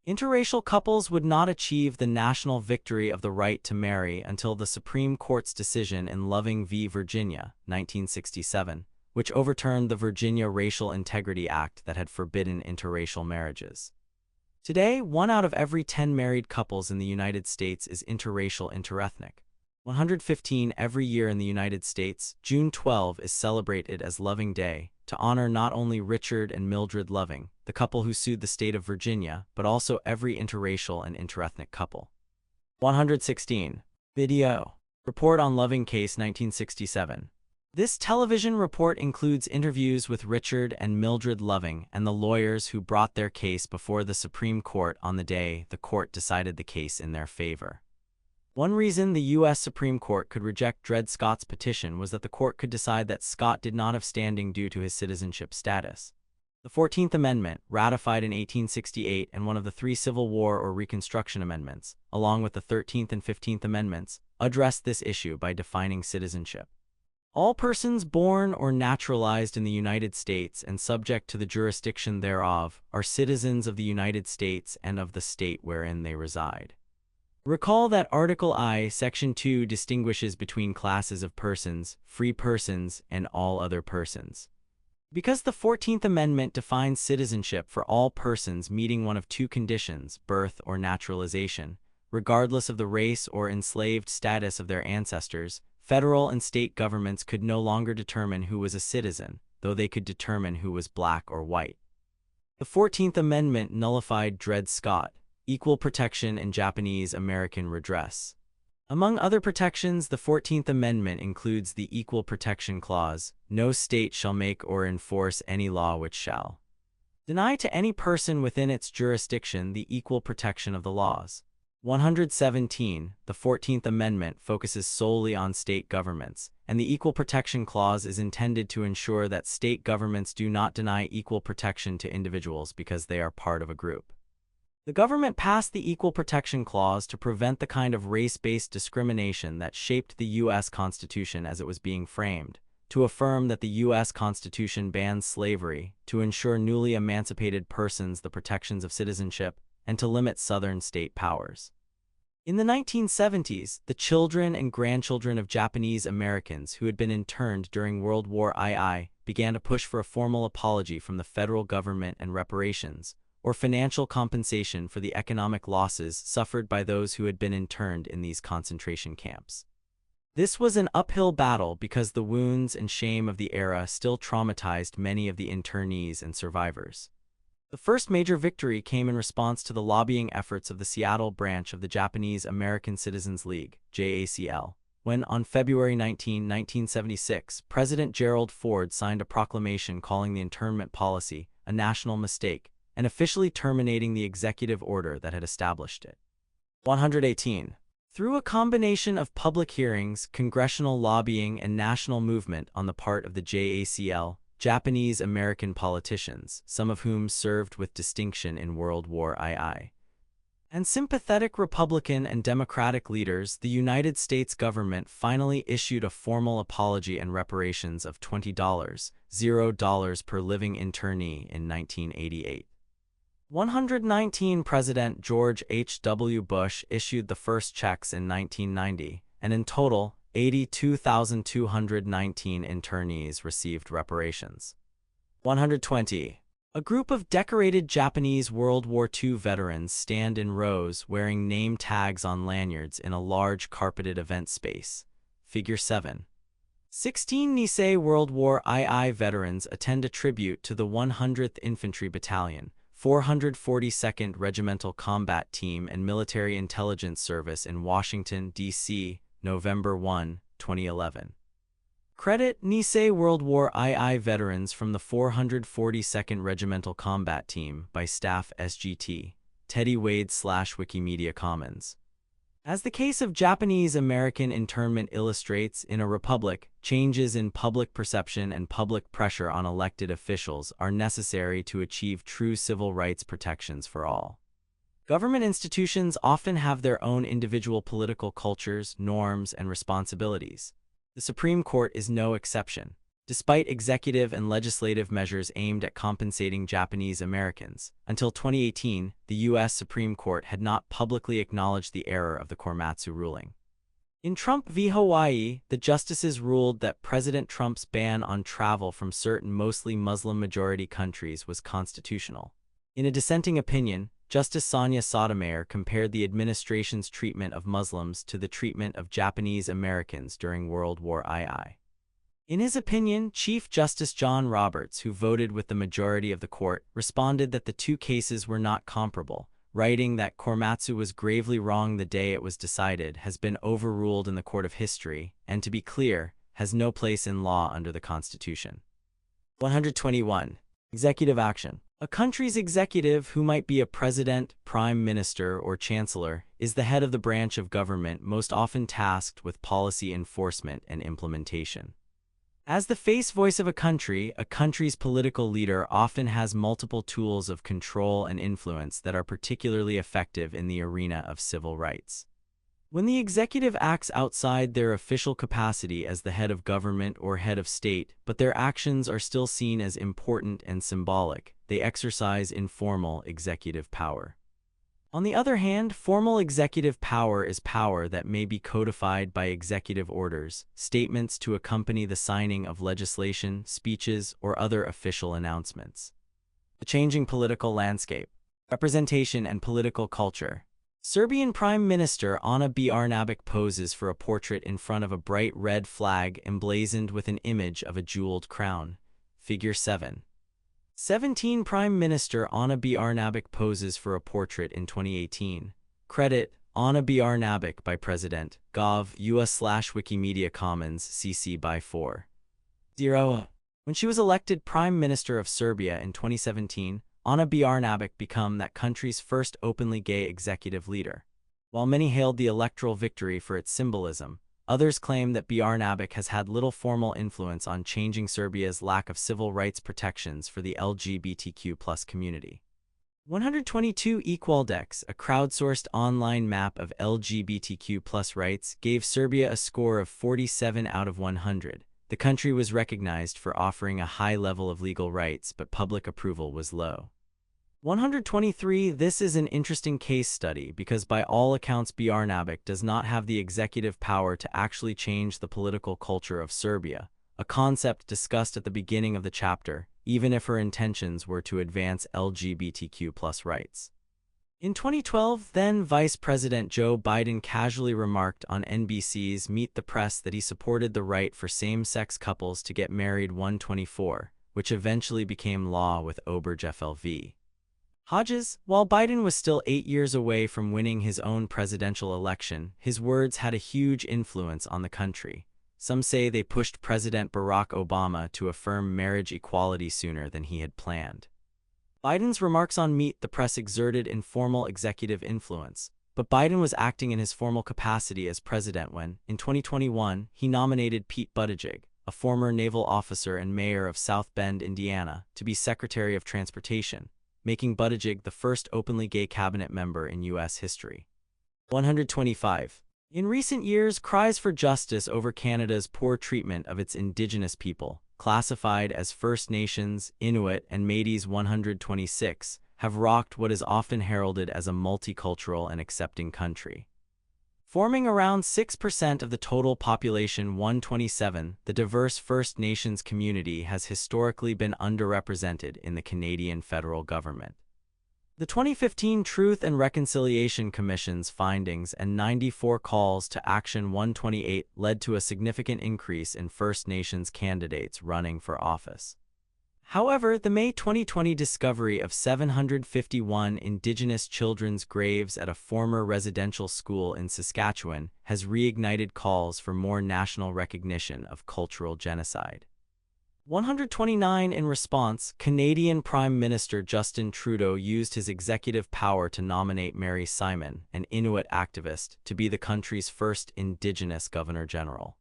Interracial couples would not achieve the national victory of the right to marry until the Supreme Court's decision in Loving v. Virginia, 1967, which overturned the Virginia Racial Integrity Act that had forbidden interracial marriages. Today, 1 out of every 10 married couples in the United States is interracial interethnic. 115 every year in the United States, June 12 is celebrated as Loving Day, to honor not only Richard and Mildred Loving, the couple who sued the state of Virginia, but also every interracial and interethnic couple. 116. Video. Report on Loving Case 1967. This television report includes interviews with Richard and Mildred Loving and the lawyers who brought their case before the Supreme Court on the day the court decided the case in their favor. One reason the U.S. Supreme Court could reject Dred Scott's petition was that the court could decide that Scott did not have standing due to his citizenship status. The 14th Amendment, ratified in 1868 and one of the 3 Civil War or Reconstruction Amendments, along with the 13th and 15th Amendments, addressed this issue by defining citizenship. All persons born or naturalized in the United States and subject to the jurisdiction thereof are citizens of the United States and of the state wherein they reside. Recall that Article I, Section 2 distinguishes between classes of persons, free persons, and all other persons. Because the 14th Amendment defines citizenship for all persons meeting one of 2 conditions, birth or naturalization, regardless of the race or enslaved status of their ancestors, federal and state governments could no longer determine who was a citizen, though they could determine who was black or white. The 14th Amendment nullified Dred Scott, equal protection and Japanese American redress. Among other protections, the 14th Amendment includes the Equal Protection Clause: no state shall make or enforce any law which shall deny to any person within its jurisdiction the equal protection of the laws. 117. The 14th Amendment focuses solely on state governments, and the Equal Protection Clause is intended to ensure that state governments do not deny equal protection to individuals because they are part of a group. The government passed the Equal Protection Clause to prevent the kind of race-based discrimination that shaped the U.S. Constitution as it was being framed, to affirm that the U.S. Constitution bans slavery, to ensure newly emancipated persons the protections of citizenship, and to limit Southern state powers. In the 1970s, the children and grandchildren of Japanese Americans who had been interned during World War II began to push for a formal apology from the federal government and reparations, or financial compensation for the economic losses suffered by those who had been interned in these concentration camps. This was an uphill battle because the wounds and shame of the era still traumatized many of the internees and survivors. The first major victory came in response to the lobbying efforts of the Seattle branch of the Japanese American Citizens League, JACL, when, on February 19, 1976, President Gerald Ford signed a proclamation calling the internment policy a national mistake and officially terminating the executive order that had established it. 118. Through a combination of public hearings, congressional lobbying, and national movement on the part of the JACL, Japanese American politicians, some of whom served with distinction in World War II, and sympathetic Republican and Democratic leaders, the United States government finally issued a formal apology and reparations of $20, $0 per living internee in 1988. 119. President George H.W. Bush issued the first checks in 1990, and in total, 82,219 internees received reparations. 120. A group of decorated Japanese World War II veterans stand in rows wearing name tags on lanyards in a large carpeted event space. Figure 7. 16 Nisei World War II veterans attend a tribute to the 100th Infantry Battalion, 442nd Regimental Combat Team and Military Intelligence Service in Washington, D.C., November 1, 2011. Credit Nisei World War II veterans from the 442nd Regimental Combat Team by Staff SGT, Teddy Wade / Wikimedia Commons. As the case of Japanese-American internment illustrates, in a republic, changes in public perception and public pressure on elected officials are necessary to achieve true civil rights protections for all. Government institutions often have their own individual political cultures, norms, and responsibilities. The Supreme Court is no exception. Despite executive and legislative measures aimed at compensating Japanese Americans, until 2018, the U.S. Supreme Court had not publicly acknowledged the error of the Korematsu ruling. In Trump v. Hawaii, the justices ruled that President Trump's ban on travel from certain mostly Muslim-majority countries was constitutional. In a dissenting opinion, Justice Sonia Sotomayor compared the administration's treatment of Muslims to the treatment of Japanese Americans during World War II. In his opinion, Chief Justice John Roberts, who voted with the majority of the court, responded that the two cases were not comparable, writing that Korematsu was gravely wrong the day it was decided, has been overruled in the court of history, and to be clear, has no place in law under the Constitution. 121. Executive action. A country's executive, who might be a president, prime minister, or chancellor, is the head of the branch of government most often tasked with policy enforcement and implementation. As the voice of a country's political leader often has multiple tools of control and influence that are particularly effective in the arena of civil rights. When the executive acts outside their official capacity as the head of government or head of state, but their actions are still seen as important and symbolic, they exercise informal executive power. On the other hand, formal executive power is power that may be codified by executive orders, statements to accompany the signing of legislation, speeches, or other official announcements. The changing political landscape. Representation and political culture. Serbian Prime Minister Ana Brnabić poses for a portrait in front of a bright red flag emblazoned with an image of a jeweled crown. Figure 7. 17 Prime Minister Ana Brnabić poses for a portrait in 2018. Credit Ana Brnabić by President Gov. US/Wikimedia Commons CC by 4. 0. When she was elected Prime Minister of Serbia in 2017, Ana Brnabić became that country's first openly gay executive leader. While many hailed the electoral victory for its symbolism, others claim that Brnabić has had little formal influence on changing Serbia's lack of civil rights protections for the LGBTQ+ community. 122 Equaldex, a crowdsourced online map of LGBTQ+ rights, gave Serbia a score of 47 out of 100. The country was recognized for offering a high level of legal rights, but public approval was low. 123. This is an interesting case study because by all accounts Brnabic does not have the executive power to actually change the political culture of Serbia, a concept discussed at the beginning of the chapter, even if her intentions were to advance LGBTQ+ rights. In 2012, then Vice President Joe Biden casually remarked on NBC's Meet the Press that he supported the right for same-sex couples to get married. 124, which eventually became law with Obergefell v. Hodges. While Biden was still 8 years away from winning his own presidential election, his words had a huge influence on the country. Some say they pushed President Barack Obama to affirm marriage equality sooner than he had planned. Biden's remarks on Meet the Press exerted informal executive influence, but Biden was acting in his formal capacity as president when, in 2021, he nominated Pete Buttigieg, a former naval officer and mayor of South Bend, Indiana, to be Secretary of Transportation, making Buttigieg the first openly gay cabinet member in U.S. history. 125. In recent years, cries for justice over Canada's poor treatment of its Indigenous people, classified as First Nations, Inuit, and Métis. 126, have rocked what is often heralded as a multicultural and accepting country. Forming around 6% of the total population. 127, the diverse First Nations community has historically been underrepresented in the Canadian federal government. The 2015 Truth and Reconciliation Commission's findings and 94 calls to action. 128 led to a significant increase in First Nations candidates running for office. However, the May 2020 discovery of 751 Indigenous children's graves at a former residential school in Saskatchewan has reignited calls for more national recognition of cultural genocide. 129. In response, Canadian Prime Minister Justin Trudeau used his executive power to nominate Mary Simon, an Inuit activist, to be the country's first Indigenous Governor-General.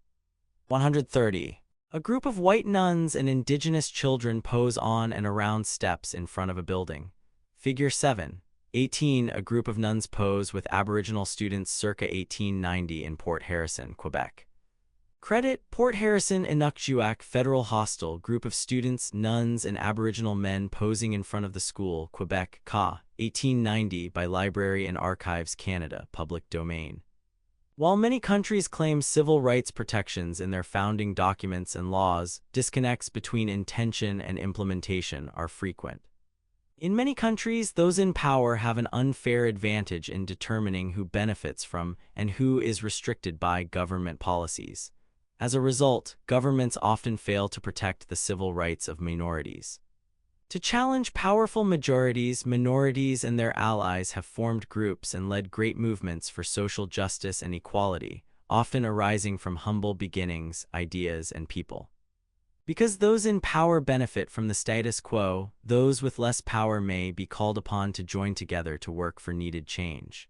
130. A group of white nuns and Indigenous children pose on and around steps in front of a building. Figure 7. 18. A group of nuns pose with Aboriginal students circa 1890 in Port Harrison, Quebec. Credit: Port Harrison Inukjuak Federal Hostel. Group of students, nuns, and Aboriginal men posing in front of the school, Quebec, ca. 1890 by Library and Archives Canada, public domain. While many countries claim civil rights protections in their founding documents and laws, disconnects between intention and implementation are frequent. In many countries, those in power have an unfair advantage in determining who benefits from and who is restricted by government policies. As a result, governments often fail to protect the civil rights of minorities. To challenge powerful majorities, minorities and their allies have formed groups and led great movements for social justice and equality, often arising from humble beginnings, ideas, and people. Because those in power benefit from the status quo, those with less power may be called upon to join together to work for needed change.